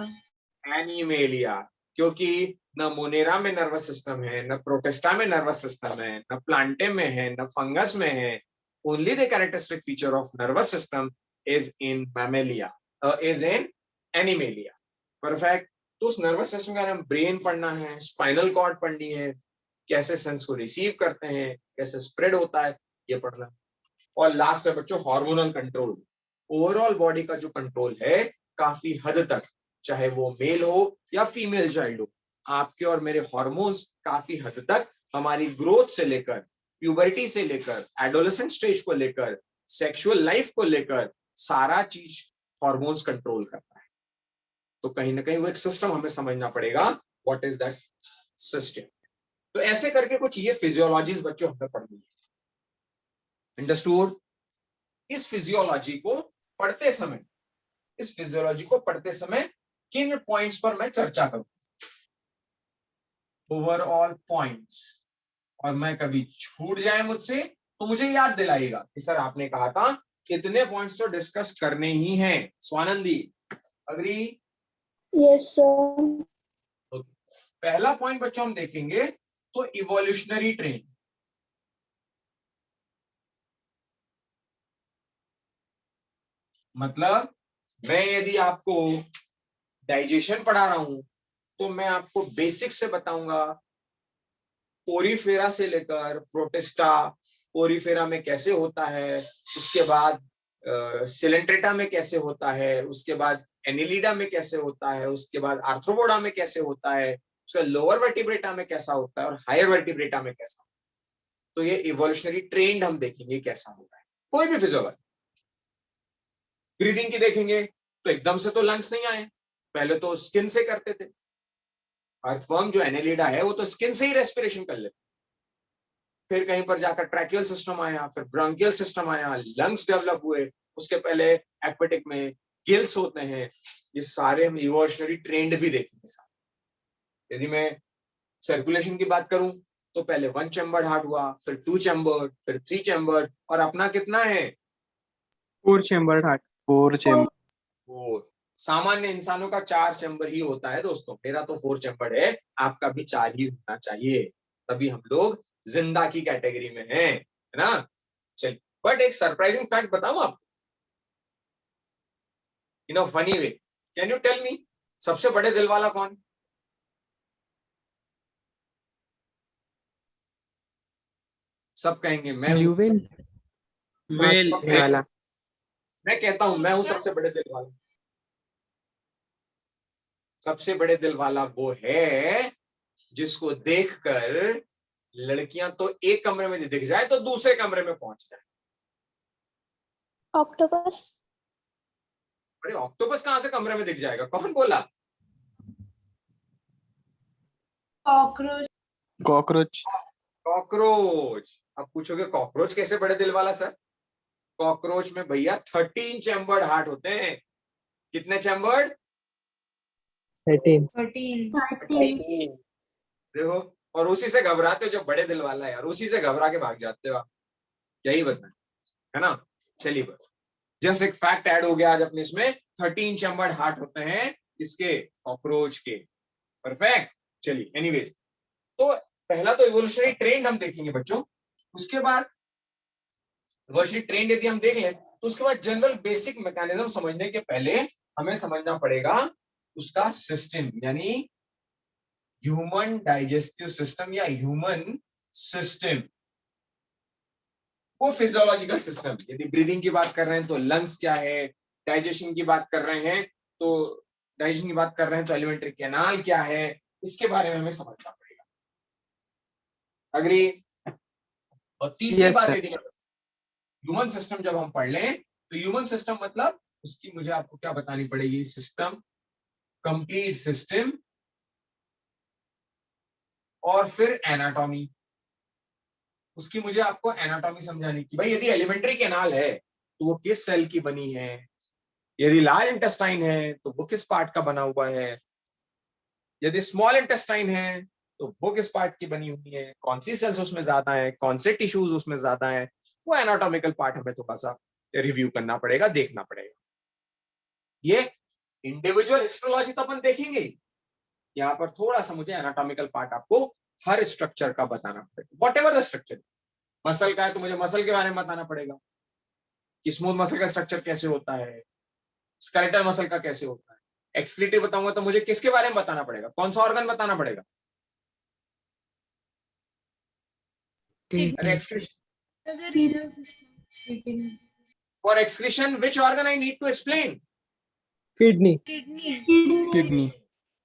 एनिमेलिया। क्योंकि न मोनेरा में नर्वस सिस्टम है, न प्रोटिस्टा में नर्वस सिस्टम है, न प्लांटे में है, न फंगस में है। Only the characteristic feature of nervous system is in Mammalia, is in animalia. Perfect. तो उस नर्वस सिस्टम का हमें ब्रेन पढ़ना है, स्पाइनल कॉर्ड पढ़नी है, कैसे सेंस को रिसीव करते हैं, कैसे स्प्रेड होता है, ये पढ़ना है। और लास्ट है बच्चों हार्मोनल कंट्रोल। ओवरऑल बॉडी का जो कंट्रोल है काफी हद तक, चाहे वो मेल हो या फीमेल चाइल्ड हो, आपके और मेरे हार्मोन्स काफी हद तक हमारी ग्रोथ से लेकर, प्यूबर्टी से लेकर, एडोलेसेंट स्टेज को लेकर, सेक्सुअल लाइफ को लेकर सारा चीज हार्मोन्स कंट्रोल करता है। तो कहीं ना कहीं वो एक सिस्टम हमें समझना पड़ेगा, व्हाट इज दैट सिस्टम। तो ऐसे करके कुछ ये फिजियोलॉजीज बच्चों हमें पढ़नी है। अंडरस्टूड? इस फिजियोलॉजी को पढ़ते समय किन पॉइंट्स पर मैं चर्चा करूं? Overall points. और मैं कभी छूट जाए मुझसे तो मुझे याद दिलाइएगा कि सर आपने कहा था इतने पॉइंट्स तो डिस्कस करने ही हैं। स्वानंदी, अग्री? Yes sir. पहला पॉइंट बच्चों हम देखेंगे तो इवोल्यूशनरी ट्रेन। मतलब मैं यदि आपको डाइजेशन पढ़ा रहा हूं तो मैं आपको बेसिक से बताऊंगा, पोरीफेरा से लेकर प्रोटिस्टा, पोरीफेरा में कैसे होता है, उसके बाद सिलेंट्रेटा में कैसे होता है, उसके बाद एनिलिडा में कैसे होता है, उसके बाद आर्थ्रोपोडा में कैसे होता है, उसका लोअर वर्टिब्रेटा में कैसा होता है और हायर वर्टिब्रेटा में कैसा होता है। तो ये इवोल्यूशनरी ट्रेंड हम देखेंगे कैसा होता है। कोई भी फिजियोलॉजी, ब्रीदिंग की देखेंगे तो एकदम से तो लंग्स नहीं आए, पहले तो स्किन से करते थे। अर्थवर्म जो एनेलिडा है वो तो स्किन से ही रेस्पिरेशन कर लेते, फिर कहीं पर जाकर ट्रैकियल सिस्टम आया, फिर ब्रोंकियल सिस्टम आया, लंग्स डेवलप हुए, उसके पहले एक्वेटिक में गिल्स होते हैं। ये सारे हम इवोल्यूशनरी ट्रेंड भी देखेंगे साथ। यदि मैं सर्कुलेशन की बात करूं तो पहले 1 चैम्बर्ड हार्ट हुआ, फिर 2 चैम्बर्ड, फिर 3 चैम्बर्ड, और अपना कितना है? 4 chambered heart. 4 chamber. वो सामान्य इंसानों का 4 चैम्बर ही होता है दोस्तों, मेरा तो 4 चैम्बर है, आपका भी 4 ही होना चाहिए, तभी हम लोग जिंदा की कैटेगरी में हैं, है ना? चलिए, बट एक सरप्राइजिंग फैक्ट बताऊं आपको, in a funny way. Can you tell me सबसे बड़े दिल वाला कौन? सब कहेंगे मैं हूं। Newell. वेल सब कहेंगे। वाला. मैं कहता हूं मैं हूं सबसे बड़े दिल वाला। सबसे बड़े दिल वाला वो है जिसको देखकर लड़कियां तो एक कमरे में दिख जाए तो दूसरे कमरे में पहुंच जाए। ऑक्टोपस। अरे ऑक्टोपस कहाँ से कमरे में दिख जाएगा, कौन बोला? कॉकरोच। कॉकरोच। कॉकरोच। अब पूछोगे कॉकरोच कैसे बड़े दिल वाला सर? कॉकरोच में भैया 13 चैम्बर्ड हार्ट होते हैं। कितने चैम्बर्ड? 13। 13। देखो, और उसी से घबराते हो, जो बड़े दिल वाला है यार, उसी से घबरा के भाग जाते हो आप। यही बताएं, है ना? चलिए बस जस्ट एक फैक्ट ऐड हो गया आज अपने इसमें, 13 चैम्बर्ड हार्ट होते हैं इसके, कॉकरोच के। परफेक्ट। चलिए एनीवेज, तो पहला तो इवोल्यूशनरी ट्रेंड हम देखेंगे बच्चों, उसके बाद इवोल्यूशनरी ट्रेंड यदि हम देख लें तो उसके बाद जनरल बेसिक मैकेनिज्म समझने के पहले हमें समझना पड़ेगा उसका सिस्टम, यानी ह्यूमन डाइजेस्टिव सिस्टम या ह्यूमन सिस्टम, वो फिजियोलॉजिकल सिस्टम। यदि ब्रीदिंग की बात कर रहे हैं तो लंग्स क्या है, डाइजेशन की बात कर रहे हैं तो एलिमेंट्री कैनाल क्या है, इसके बारे में हमें समझना पड़ेगा। अगली और तीसरी Yes, बात, sir. यदि ह्यूमन सिस्टम जब हम पढ़ लें तो ह्यूमन सिस्टम मतलब उसकी मुझे आपको क्या बतानी पड़ेगी, सिस्टम, कंप्लीट सिस्टम, और फिर एनाटॉमी। उसकी मुझे आपको एनाटॉमी समझानी की, भाई यदि एलिमेंट्री कैनाल है तो वो किस सेल की बनी है, यदि लार्ज इंटेस्टाइन है तो वो किस पार्ट का बना हुआ है, यदि स्मॉल इंटेस्टाइन है तो वो किस पार्ट की बनी हुई है, कौन सी सेल्स उसमें ज्यादा है, कौन से टिश्यूज उसमें ज्यादा है, वो एनाटॉमिकल पार्ट हमें थोड़ा सा रिव्यू करना पड़ेगा, देखना पड़ेगा। ये इंडिविजुअल हिस्टोलॉजी तो अपन देखेंगे, यहाँ पर थोड़ा सा मुझे एनाटॉमिकल पार्ट आपको हर स्ट्रक्चर का बताना पड़ेगा, what ever the structure. Muscle का है तो मुझे मसल के बारे में बताना पड़ेगा कि स्मूथ मसल का स्ट्रक्चर कैसे होता है, स्केलेटल मसल का कैसे होता है। एक्सक्रीटिव बताऊंगा तो मुझे किसके बारे में बताना पड़ेगा, कौन सा ऑर्गन बताना पड़ेगा? अरे excretion, for excretion which organ I need to explain? Kidney. Kidney.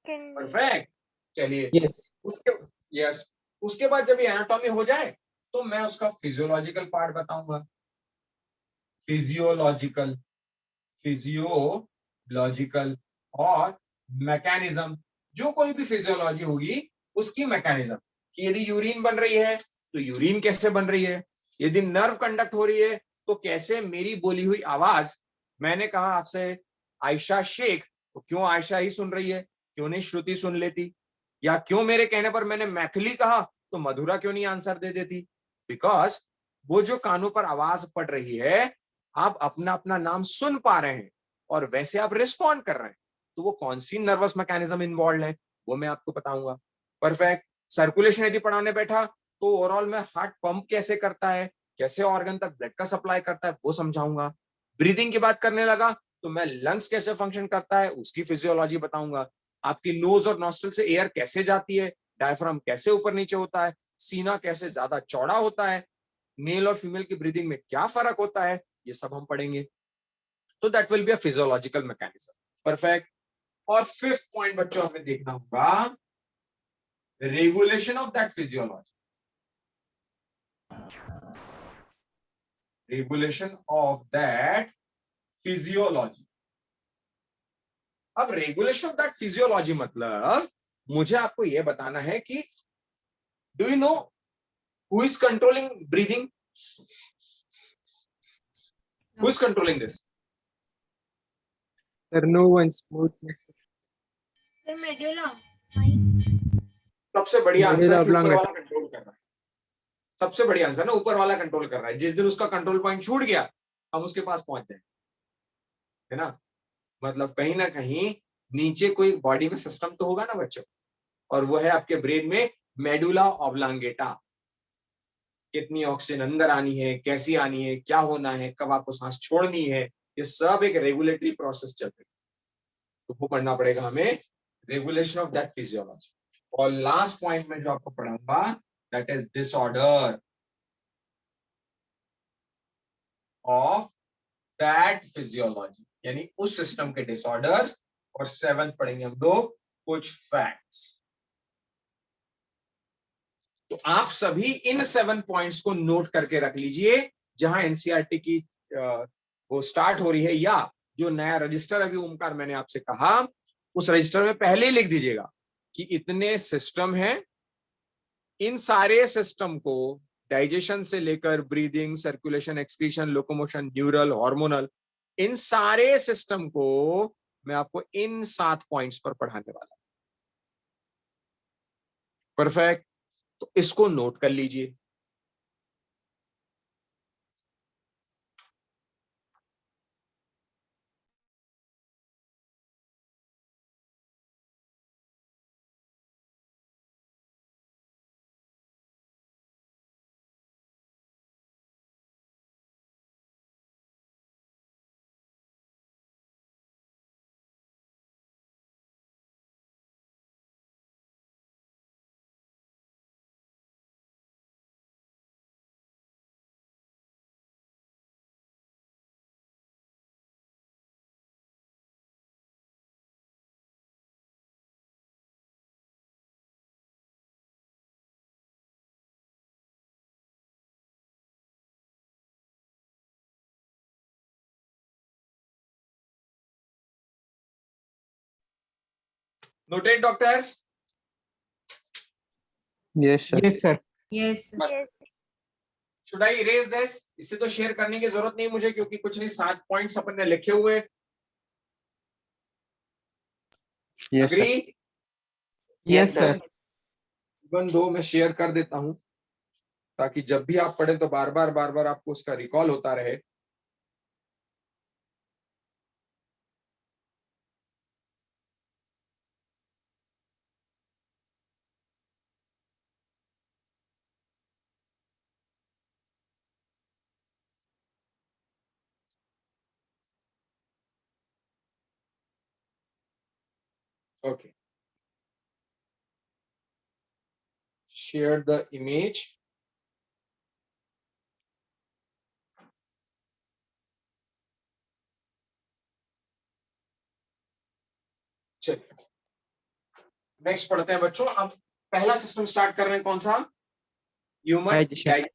Perfect. चलिए Yes. उसके बाद जब ये एनाटॉमी हो जाए तो मैं उसका फिजियोलॉजिकल पार्ट बताऊंगा। फिजियोलॉजिकल और मैकेनिज्म, जो कोई भी फिजियोलॉजी होगी उसकी मैकेनिज्म, कि यदि यूरिन बन रही है तो यूरिन कैसे बन रही है, यदि नर्व कंडक्ट हो रही है तो कैसे मेरी बोली हुई आवाज, मैंने कहा आपसे आयशा शेख, तो क्यों आयशा ही सुन रही है, क्यों नहीं श्रुति सुन लेती, या क्यों मेरे कहने पर मैंने मैथिली कहा तो मधुरा क्यों नहीं आंसर दे देती? बिकॉज वो जो कानों पर आवाज पड़ रही है, आप अपना अपना नाम सुन पा रहे हैं और वैसे आप रिस्पॉन्ड कर रहे हैं, तो वो कौन सी नर्वस मैकेनिज्म इन्वॉल्व है वो मैं आपको बताऊंगा। परफेक्ट। सर्कुलेशन यदि पढ़ाने बैठा तो ओवरऑल में हार्ट पंप कैसे करता है, कैसे ऑर्गन तक ब्लड का सप्लाई करता है वो समझाऊंगा। ब्रीदिंग की बात करने लगा तो मैं लंग्स कैसे फंक्शन करता है उसकी फिजियोलॉजी बताऊंगा। आपकी नोज और नॉस्ट्रल से एयर कैसे जाती है, डायफ्राम कैसे ऊपर नीचे होता है, सीना कैसे ज्यादा चौड़ा होता है, मेल और फीमेल की ब्रीदिंग में क्या फर्क होता है, ये सब हम पढ़ेंगे। तो that will be a physiological mechanism. Perfect. और फिफ्थ पॉइंट बच्चों हमें देखना होगा regulation of that physiology, regulation of that physiology. अब रेगुलेशन ऑफ दैट फिजियोलॉजी मतलब मुझे आपको यह बताना है कि do you know who is controlling breathing, who is controlling this? Sir, no one. Smoothness. सबसे बढ़िया Medulla आंसर कि ऊपर oblongata. वाला कंट्रोल कर रहा है। सबसे बढ़िया आंसर ना, ऊपर वाला कंट्रोल कर रहा है। जिस दिन उसका कंट्रोल पॉइंट छूट गया हम उसके पास पहुंच जाए, है ना? मतलब कहीं ना कहीं नीचे कोई बॉडी में सिस्टम तो होगा ना बच्चों, और वो है आपके ब्रेन में मेडुला ऑब्लांगेटा। कितनी ऑक्सीजन अंदर आनी है, कैसी आनी है, क्या होना है, कब आपको सांस छोड़नी है, ये सब एक रेगुलेटरी प्रोसेस चल रही है। तो वो पढ़ना पड़ेगा हमें, रेगुलेशन ऑफ दैट फिजियोलॉजी। और लास्ट पॉइंट में जो आपको पढ़ाऊंगा that is disorder of that physiology, यानी उस सिस्टम के डिसऑर्डर्स। और सेवंथ पढ़ेंगे हम लोग कुछ फैक्ट्स। तो आप सभी इन 7 पॉइंट्स को नोट करके रख लीजिए, जहां एनसीईआरटी की वो स्टार्ट हो रही है या जो नया रजिस्टर अभी ओमकार मैंने आपसे कहा, उस रजिस्टर में पहले ही लिख दीजिएगा कि इतने सिस्टम हैं, इन सारे सिस्टम को डाइजेशन से लेकर breathing, circulation, excretion, locomotion, neural, hormonal, इन सारे सिस्टम को मैं आपको इन 7 पॉइंट्स पर पढ़ाने वाला हूं। परफेक्ट। तो इसको नोट कर लीजिए। Noted, doctors? Yes, sir. Yes, sir. Yes. Should I erase this? इससे तो शेयर करने की जरूरत नहीं मुझे, क्योंकि कुछ नहीं, 7 पॉइंट्स अपन ने लिखे हुए। Yes, sir. Agree? Yes, sir. Even though मैं शेयर कर देता हूं, ताकि जब भी आप पढ़ें तो बार बार आपको उसका रिकॉल होता रहे। Okay. Share the image. चलिए नेक्स्ट पढ़ते हैं बच्चों। अब पहला सिस्टम स्टार्ट कर रहे हैं, कौन सा? Human Digestion. Digestion.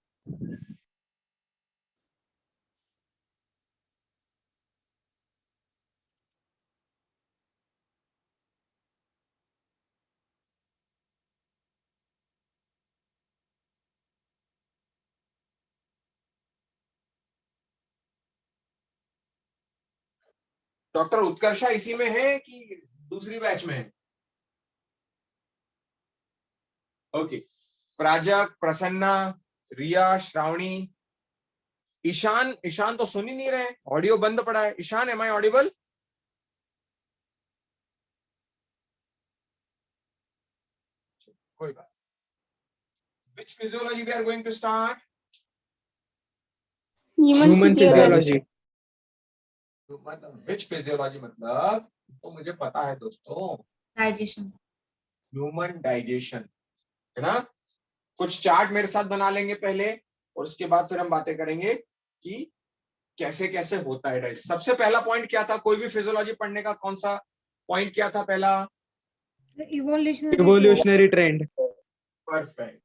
Doctor Utkarsha इसी में है कि दूसरी बैच में है? ओके। प्राजक, प्रसन्ना, रिया, श्रावणी, ईशान। ईशान तो सुन ही नहीं रहे, ऑडियो बंद पड़ा है। Ishan, am I audible? कोई बात। Which physiology we are going to start? Human physiology. मतलब which physiology मतलब तो मुझे पता है दोस्तों, Digestion. ह्यूमन डाइजेशन, है ना। कुछ चार्ट मेरे साथ बना लेंगे पहले, और उसके बाद फिर हम बातें करेंगे कि कैसे कैसे होता है डाइजेशन। सबसे पहला पॉइंट क्या था? कोई भी फिजियोलॉजी पढ़ने का कौन सा पॉइंट क्या था पहला? Evolutionary trend. परफेक्ट।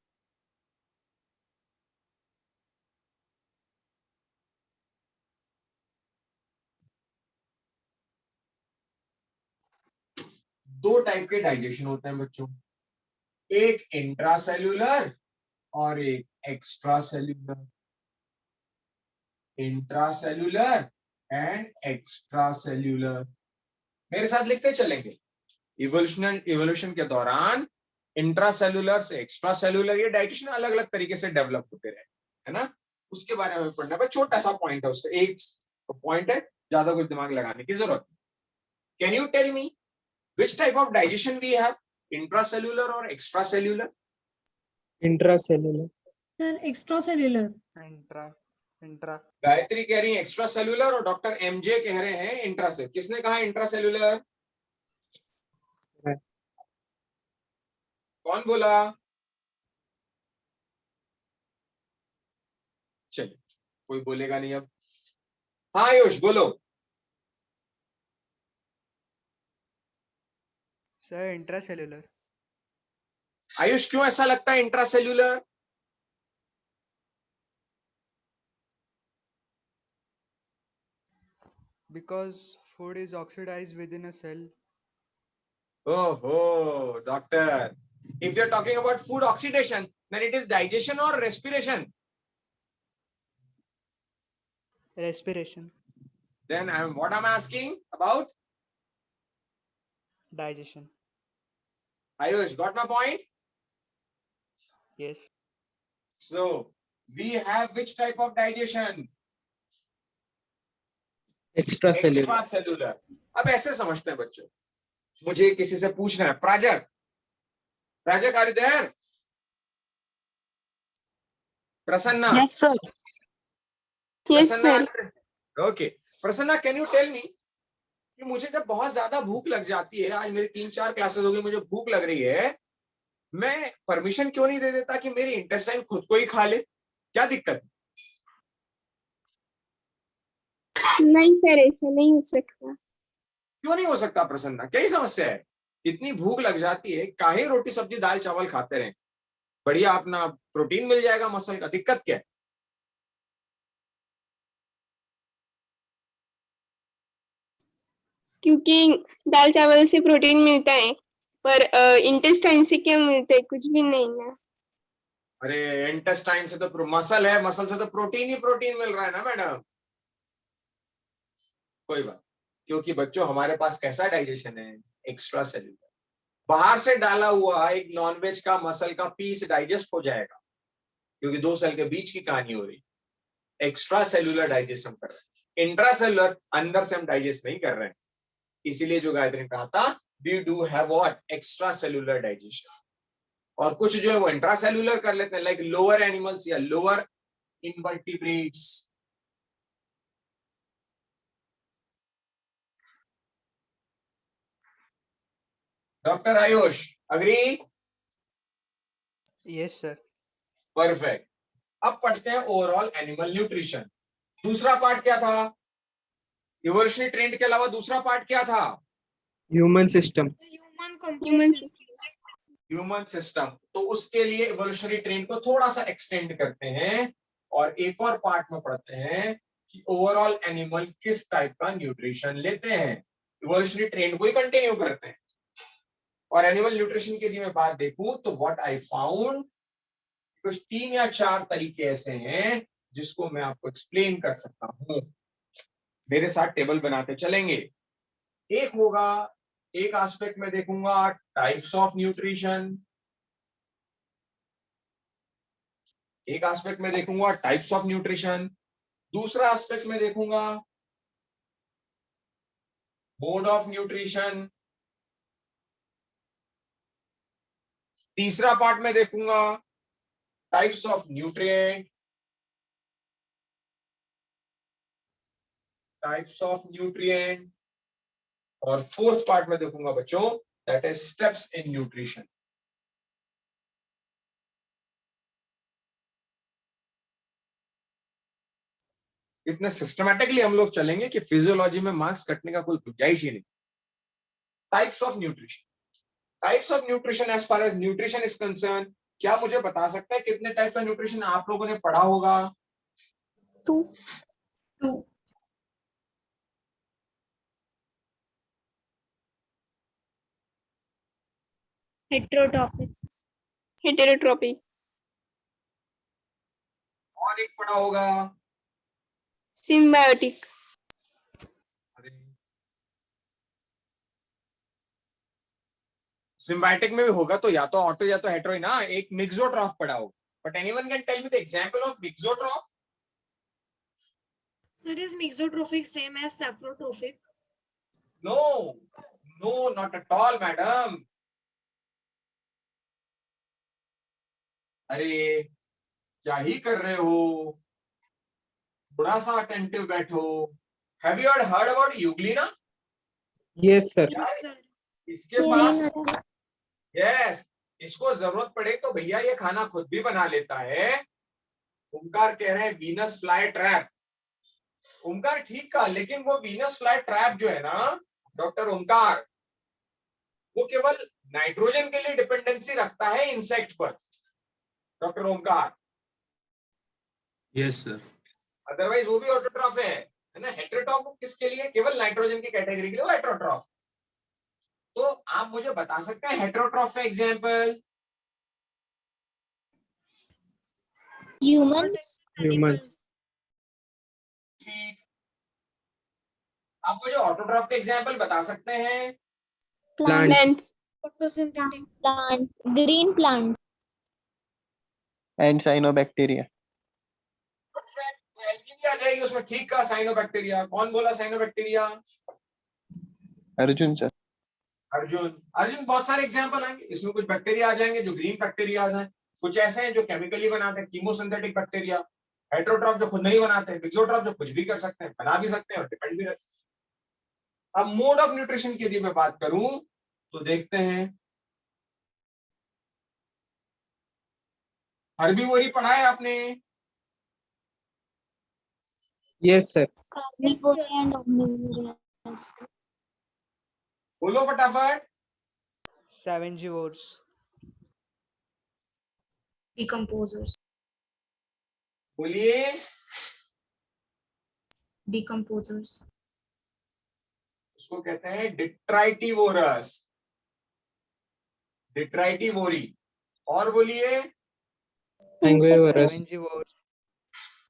दो टाइप के डाइजेशन होते हैं बच्चों, एक इंट्रासेल्यूलर और एक extra cellular. Intracellular and extra cellular. मेरे साथ लिखते चलेंगे। इवोल्यूशन के दौरान इंट्रासेल्यूलर से एक्स्ट्रा सेल्यूलर ये डाइजेशन अलग अलग तरीके से डेवलप होते रहे, है ना। उसके बारे में पढ़ना है। छोटा सा पॉइंट है, उसका एक पॉइंट है, ज्यादा कुछ दिमाग लगाने की जरूरत नहीं। Can you tell me which type of digestion we have, intracellular और extracellular? Intracellular. Sir, extracellular. Intra Gayatri कह रही है एक्स्ट्रा सेल्यूलर और डॉक्टर एमजे कह रहे हैं इंट्रासेल्यूलर। किसने कहा इंट्रासेल्यूलर? कौन बोला? चलिए, कोई बोलेगा नहीं अब। हाँ आयुष बोलो। Sir intracellular. आयुष क्यों ऐसा लगता है intracellular? Because Food is oxidized within a cell. Oh, doctor. If you're talking about food oxidation, then it is digestion or respiration. Respiration. Then what I'm asking about? Digestion. Ayush, got my point? Yes. So we have which type of digestion? Extracellular. Extracellular. अब ऐसे समझते हैं बच्चों, मुझे किसी से पूछना है, Prajakt, are you there? Prasanna. Yes, sir. Yes, Prasanna, sir. okay. Prasanna, can you tell me कि मुझे जब बहुत ज्यादा भूख लग जाती है, आज मेरी 3-4 क्लासेस हो गई, मुझे भूख लग रही है, मैं परमिशन क्यों नहीं दे देता कि मेरी इंटेस्टाइन खुद को ही खा ले? क्या दिक्कत? नहीं सर, ऐसा नहीं हो सकता। क्यों नहीं हो सकता प्रसन्ना? क्या ही समस्या है? इतनी भूख लग जाती है, काहे रोटी सब्जी दाल चावल खाते रहें? बढ़िया अपना प्रोटीन मिल जाएगा मसल का, दिक्कत क्या है? क्योंकि दाल चावल से प्रोटीन मिलता है, पर इंटेस्टाइन से क्या मिलता है? कुछ भी नहीं ना। अरे इंटेस्टाइन से तो मसल है, मसल से तो प्रोटीन ही प्रोटीन मिल रहा है ना मैडम। कोई बात, क्योंकि बच्चों हमारे पास कैसा डाइजेशन है? Extra cellular. बाहर से डाला हुआ एक नॉनवेज का मसल का पीस डाइजेस्ट हो जाएगा, क्योंकि 2 सेल के बीच की कहानी हो रही। एक्स्ट्रा सेल्यूलर डाइजेस्ट हम कर रहे हैं, इंट्रा सेल्यूलर अंदर से हम डाइजेस्ट नहीं कर रहे हैं। इसीलिए जो गायत्री ने कहा था, we do have what? Extra cellular digestion. और कुछ जो है वो इंट्रा सेल्यूलर कर लेते हैं, लाइक लोअर एनिमल्स या lower invertebrates. Doctor Ayush, agree? Yes, sir. Perfect. अब पढ़ते हैं ओवरऑल एनिमल न्यूट्रिशन। दूसरा पार्ट क्या था? इवोल्यूशनरी ट्रेंड के अलावा दूसरा पार्ट क्या था? Human system. Human system. तो उसके लिए इवोल्यूशनरी ट्रेंड को थोड़ा सा एक्सटेंड करते हैं और एक और पार्ट में पढ़ते हैं कि ओवरऑल एनिमल किस टाइप का न्यूट्रिशन लेते हैं। इवोल्यूशनरी ट्रेंड को ही कंटिन्यू करते हैं। और एनिमल न्यूट्रिशन की यदि मैं बात देखूं तो व्हाट आई फाउंड, कुछ 3 या 4 तरीके ऐसे हैं जिसको मैं आपको एक्सप्लेन कर सकता हूं। मेरे साथ टेबल बनाते चलेंगे। एक होगा, एक एस्पेक्ट में देखूंगा टाइप्स ऑफ न्यूट्रिशन, एक एस्पेक्ट में देखूंगा टाइप्स ऑफ न्यूट्रिशन, दूसरा एस्पेक्ट में देखूंगा मोड ऑफ न्यूट्रिशन, तीसरा पार्ट में देखूंगा टाइप्स ऑफ न्यूट्रिएंट, और फोर्थ पार्ट में देखूंगा बच्चों that is steps in nutrition. इतने सिस्टमैटिकली हम लोग चलेंगे कि फिजियोलॉजी में मार्क्स कटने का कोई गुंजाइश ही नहीं। Types of nutrition, types of nutrition as far as nutrition is concern, क्या मुझे बता सकता है कितने टाइप का न्यूट्रिशन आप लोगों ने पढ़ा होगा? 2 हेटेरोट्रॉपिक और एक पढ़ा होगा सिम्बायोटिक। सिम्बायोटिक में भी होगा तो या तो ऑटो या तो हेटेरो ना, एक मिक्सोट्रॉफ पढ़ा होगा। But anyone can tell me the example of mixotroph? So is mixotrophic same as saprotrophic? No, not at all, madam. अरे क्या ही कर रहे हो, थोड़ा सा अटेंटिव बैठो। Have you heard about Euglena? Yes, sir. Yes, sir. इसके पास यस, इसको जरूरत पड़े तो भैया ये खाना खुद भी बना लेता है। ओमकार कह रहे हैं वीनस फ्लाई ट्रैप। ओमकार ठीक कहा, लेकिन वो वीनस फ्लाई ट्रैप जो है ना डॉक्टर ओमकार, वो केवल नाइट्रोजन के लिए डिपेंडेंसी रखता है इंसेक्ट पर। Doctor Omkar, yes sir. Otherwise वो भी ऑटोट्रॉफ है। है ना। हेटेरोट्रॉफ किसके लिए? केवल नाइट्रोजन की कैटेगरी के लिए हेटेरोट्रॉफ। तो आप मुझे बता सकते हैं हेटेरोट्रॉफ का एग्जांपल? Humans. ठीक। आप मुझे ऑटोट्रॉफ का एग्जांपल बता सकते हैं? Plants. Photosynthetic. Plants, green plants. And cyanobacteria. Algae आ जाएगी उसमें। ठीक कहा, साइनोबैक्टीरिया। कौन बोला साइनोबैक्टीरिया? अर्जुन सर। अर्जुन बहुत सारे एग्जांपल आएंगे इसमें। कुछ बैक्टीरिया आ जाएंगे जो ग्रीन बैक्टीरिया हैं, कुछ ऐसे हैं जो केमिकली बनाते हैं, कीमोसिंथेटिक बैक्टीरिया। हेटेरोट्रॉफ जो खुद नहीं बनाते हैं, मिक्सोट्रॉफ जो कुछ भी कर सकते हैं, बना भी सकते हैं और डिपेंड भी रहते हैं। अब मोड ऑफ न्यूट्रिशन की यदि मैं बात करूं तो देखते हैं, हर्बीवोरी पढ़ा है आपने? Yes, sir. Carnivore and omnivores. बोलो फटाफट। Scavengivores. Decomposers. बोलिए। Decomposers. उसको कहते हैं डिट्राइटिवोरस, डिट्राइटिवोरी। और बोलिए। Sanguivorous. Scavengivores.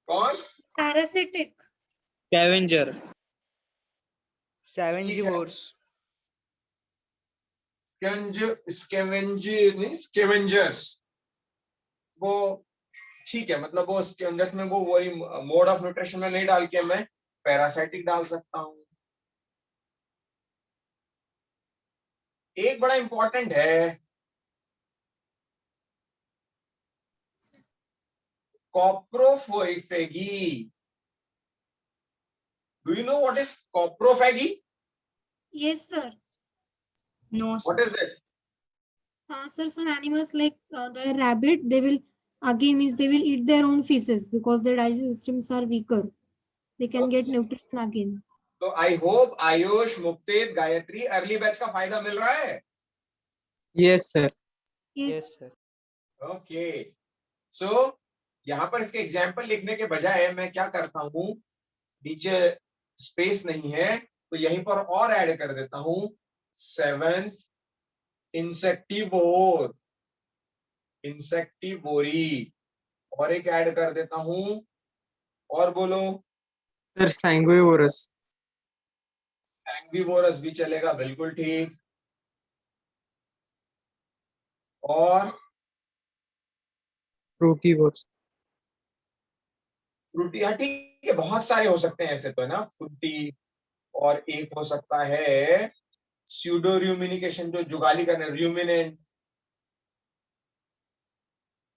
कौन? Parasitic. Scavenger. Scavengivores. स्केवेंजर्स। वो ठीक है, मतलब वो स्केवेंजर्स में वो वही मोड ऑफ न्यूट्रिशन में नहीं डाल के मैं पैरासाइटिक डाल सकता हूं। एक बड़ा इंपॉर्टेंट है, coprophagy. Do you know what is coprophagy? Yes, sir. No, what sir. Is this? Sir, some animals like the rabbit, they will again means they will eat their own feces because their digestive systems are weaker. They can get nutrition again. तो I hope Ayush, Muktit, Gayatri early batch का फायदा मिल रहा है। Yes, sir. Yes, sir. Okay, so यहाँ पर इसके एग्जाम्पल लिखने के बजाय मैं क्या करता हूँ, नीचे स्पेस नहीं है तो यहीं पर और ऐड कर देता हूँ 7th इंसेक्टिवोर, इंसेक्टिवोरी, और एक ऐड कर देता हूँ। और बोलो। Sir, Sanguivorous. एंग्विवोरस भी चलेगा, बिल्कुल ठीक। और Frugivores. फ्रूटी, हाँ ठीक है, बहुत सारे हो सकते हैं ऐसे तो, है ना, फ्रूटी। और एक हो सकता है स्यूडो र्यूमिनिकेशन, जो जुगाली करने, र्यूमिनेंट।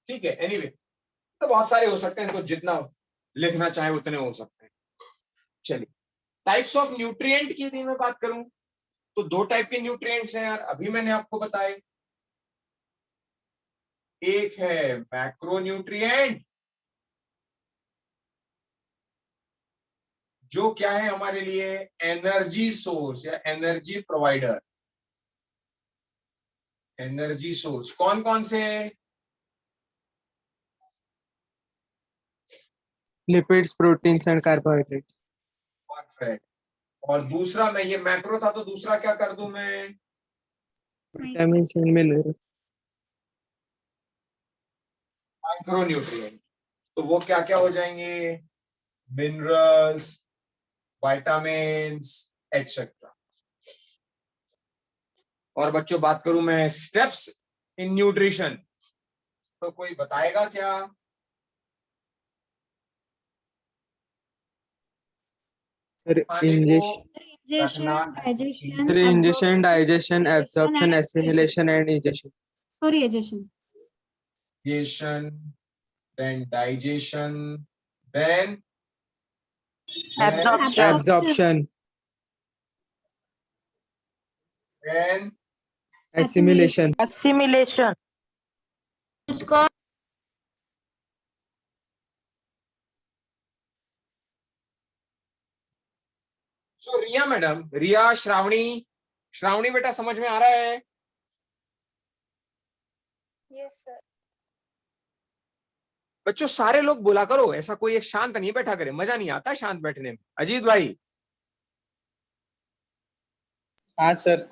ठीक है, एनीवे तो बहुत सारे हो सकते हैं, तो जितना लिखना चाहे उतने हो सकते हैं। चलिए, टाइप्स ऑफ न्यूट्रिएंट की यदि मैं बात करूं तो 2 टाइप के न्यूट्रिएंट्स हैं यार, अभी मैंने आपको बताए। एक है मैक्रोन्यूट्रिएंट, जो क्या है हमारे लिए एनर्जी सोर्स या एनर्जी प्रोवाइडर। एनर्जी सोर्स कौन कौन से? Lipids, proteins, and carbohydrates. Perfect. और दूसरा, मैं ये मैक्रो था तो दूसरा क्या कर दूं मैं? Vitamins and minerals. माइक्रोन्यूट्रिएंट। तो वो क्या क्या हो जाएंगे? Minerals, vitamins, etcetera. और बच्चों बात करूं मैं स्टेप्स इन न्यूट्रिशन, तो कोई बताएगा क्या? Sir, खाने को ingestion, Ingestion, रखना, digestion, sir, ingestion, absorption, digestion, absorption, and assimilation, and ingestion. sorry, digestion. digestion, then digestion, then Absorption, then assimilation. Assimilation. So Riya madam, रिया, श्रावणी, श्रावणी बेटा समझ में आ रहा है? Yes sir. बच्चों सारे लोग बोला करो, ऐसा कोई एक शांत नहीं बैठा करे, मजा नहीं आता शांत बैठने में। अजीत भाई, हाँ सर।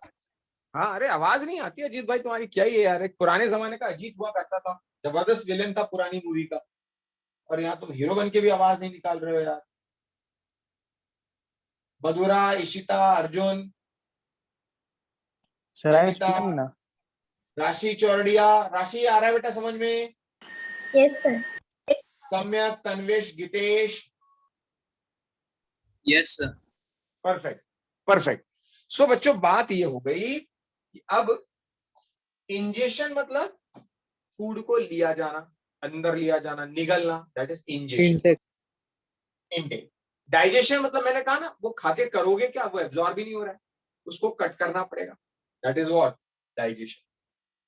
हाँ, अरे आवाज नहीं आती अजीत भाई तुम्हारी, क्या ही है यार। एक पुराने जमाने का अजीत हुआ करता था, जबरदस्त विलेन था पुरानी मूवी का, और यहाँ तुम हीरो बन के भी आवाज नहीं निकाल रहे हो यार। Madhura, Ishita, Arjun, sir I Namita, speaking ना। राशि चौरडिया, राशि आ रहा है बेटा समझ में? Yes sir. Samyak, Tanvesh, Geetesh, yes sir. Perfect perfect. So बच्चों बात ये हो गई कि अब इंजेशन मतलब फूड को लिया जाना, अंदर लिया जाना, निगलना, that is ingestion. Intake. Intake. Digestion मतलब मैंने कहा ना, वो खा के करोगे क्या, वो एब्जॉर्ब भी नहीं हो रहा है, उसको कट करना पड़ेगा, दैट इज व्हाट डाइजेशन।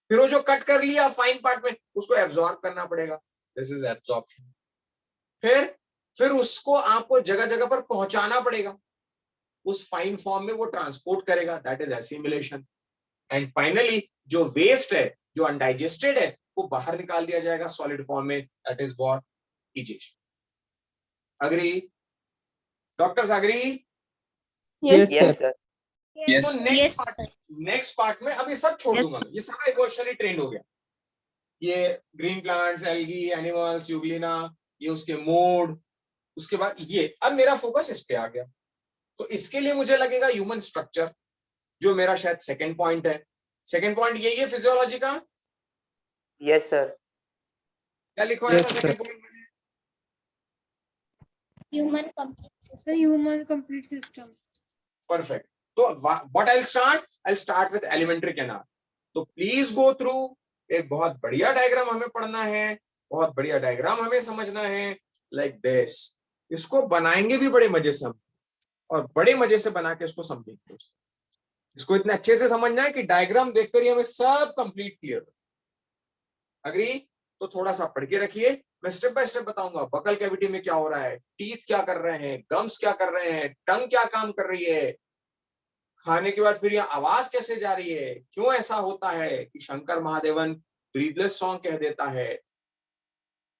फिर वो जो कट कर लिया फाइन पार्ट में, उसको एब्जॉर्ब करना पड़ेगा, दिस इज एब्जॉर्प्शन। फिर उसको आपको जगह जगह पर पहुंचाना पड़ेगा, उस फाइन फॉर्म में वो ट्रांसपोर्ट करेगा, that is assimilation. And finally जो वेस्ट है, जो अनडाइजेस्टेड है, वो बाहर निकाल दिया जाएगा सॉलिड फॉर्म में, that is what egestion. Agree doctors, agree? Yes, Yes, sir. sir. तो नेक्स्ट पार्ट में अब ये सब छोड़ दूंगा मैं, ये सारा इवोल्यूशनरी ट्रेंड हो गया, ये green plants, algae, animals, Euglena, ये उसके मोड, उसके बाद ये, अब मेरा फोकस इस पे आ गया। तो इसके लिए मुझे लगेगा ह्यूमन स्ट्रक्चर, जो मेरा शायद सेकंड पॉइंट है। सेकंड पॉइंट यही है फिजियोलॉजी का। Yes, sir. क्या लिखवाया Yes, था sir. सेकंड पॉइंट में? Human complete The system. human complete system. Perfect. तो what I start with elementary canal. तो प्लीज गो थ्रू, एक बहुत बढ़िया डायग्राम हमें पढ़ना है, बहुत बढ़िया डायग्राम हमें समझना है, लाइक दिस। इसको बनाएंगे भी बड़े मजे से हम, और बड़े मजे से बना के इसको समझेंगे। इसको इतने अच्छे से समझना है कि डायग्राम देखकर ही हमें सब कंप्लीट क्लियर। अग्री? तो थोड़ा सा पढ़ के रखिए, मैं स्टेप बाय स्टेप बताऊंगा बकल कैविटी में क्या हो रहा है, टीथ क्या कर रहे हैं, गम्स क्या कर रहे हैं, टंग क्या काम कर रही है, खाने के बाद फिर ये आवाज कैसे जा रही है, क्यों ऐसा होता है कि शंकर महादेवन ब्रीथलेस सॉन्ग कह देता है,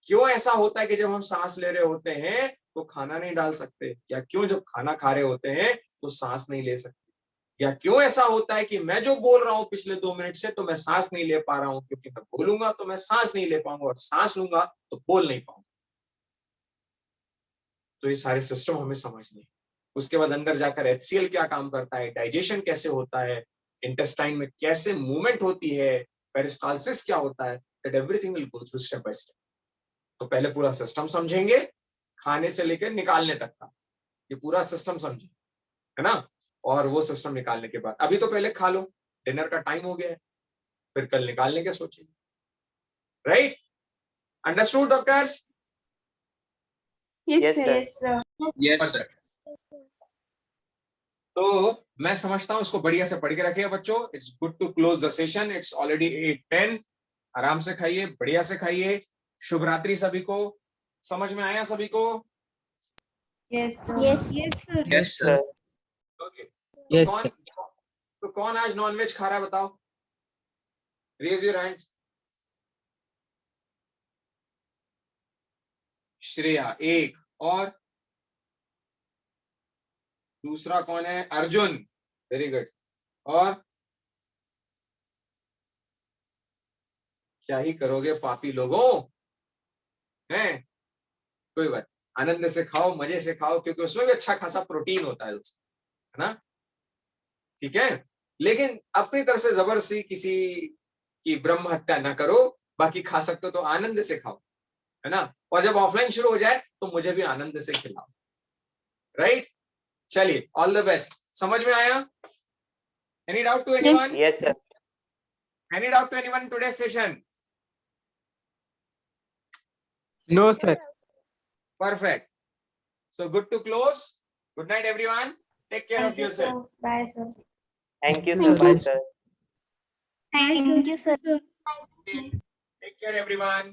क्यों ऐसा होता है कि जब हम सांस ले रहे होते हैं तो खाना नहीं डाल सकते, या क्यों जब खाना खा रहे होते हैं तो सांस नहीं ले सकते, या क्यों ऐसा होता है कि मैं जो बोल रहा हूं पिछले 2 मिनट से तो मैं सांस नहीं ले पा रहा हूं, क्योंकि मैं बोलूंगा तो मैं सांस नहीं ले पाऊंगा, और सांस लूंगा तो बोल नहीं पाऊंगा। तो ये सारे सिस्टम हमें समझने हैं। उसके बाद अंदर जाकर HCl क्या काम करता है, डाइजेशन कैसे होता है, इंटेस्टाइन में कैसे मूवमेंट होती है, पेरिस्टाल्सिस क्या होता है, that everything will go through step by step. तो पहले पूरा सिस्टम समझेंगे, खाने से लेकर निकालने तक का ये पूरा सिस्टम समझेंगे, है ना। और वो सिस्टम निकालने के बाद, अभी तो पहले खा लो, डिनर का टाइम हो गया है, फिर कल निकालने के सोचेंगे, right? Understood doctors? Yes, Yes, sir. sir. Yes sir. तो मैं समझता हूं इसको बढ़िया से पढ़ के रखिए बच्चों। It's good to close the session, it's already 8:10। आराम से खाइए, बढ़िया से खाइए। शुभ रात्रि सभी को। समझ में आया सभी को? Yes. Yes, sir. Yes sir. Okay. Yes, sir. तो कौन आज नॉनवेज खा रहा है बताओ? Raise your hand. श्रेया एक, और दूसरा कौन है? Arjun, very good. और क्या ही करोगे पापी लोगों, हैं? कोई बात, आनंद से खाओ, मजे से खाओ, क्योंकि उसमें भी अच्छा खासा प्रोटीन होता है ना, ठीक है। लेकिन अपनी तरफ से जबरदस्ती किसी की ब्रह्म हत्या ना करो, बाकी खा सकते हो तो आनंद से खाओ, है ना। और जब ऑफलाइन शुरू हो जाए तो मुझे भी आनंद से खिलाओ, राइट? चलिए, ऑल द बेस्ट। समझ में आया? Any doubt to anyone? Yes, sir. Any doubt to anyone today session? No, sir. Perfect. So good to close. Good night, everyone. Take care of yourself. Bye, sir. Thank you, Thank sir. Bye, you. sir. Bye, Thank you, sir. sir. Take care, everyone.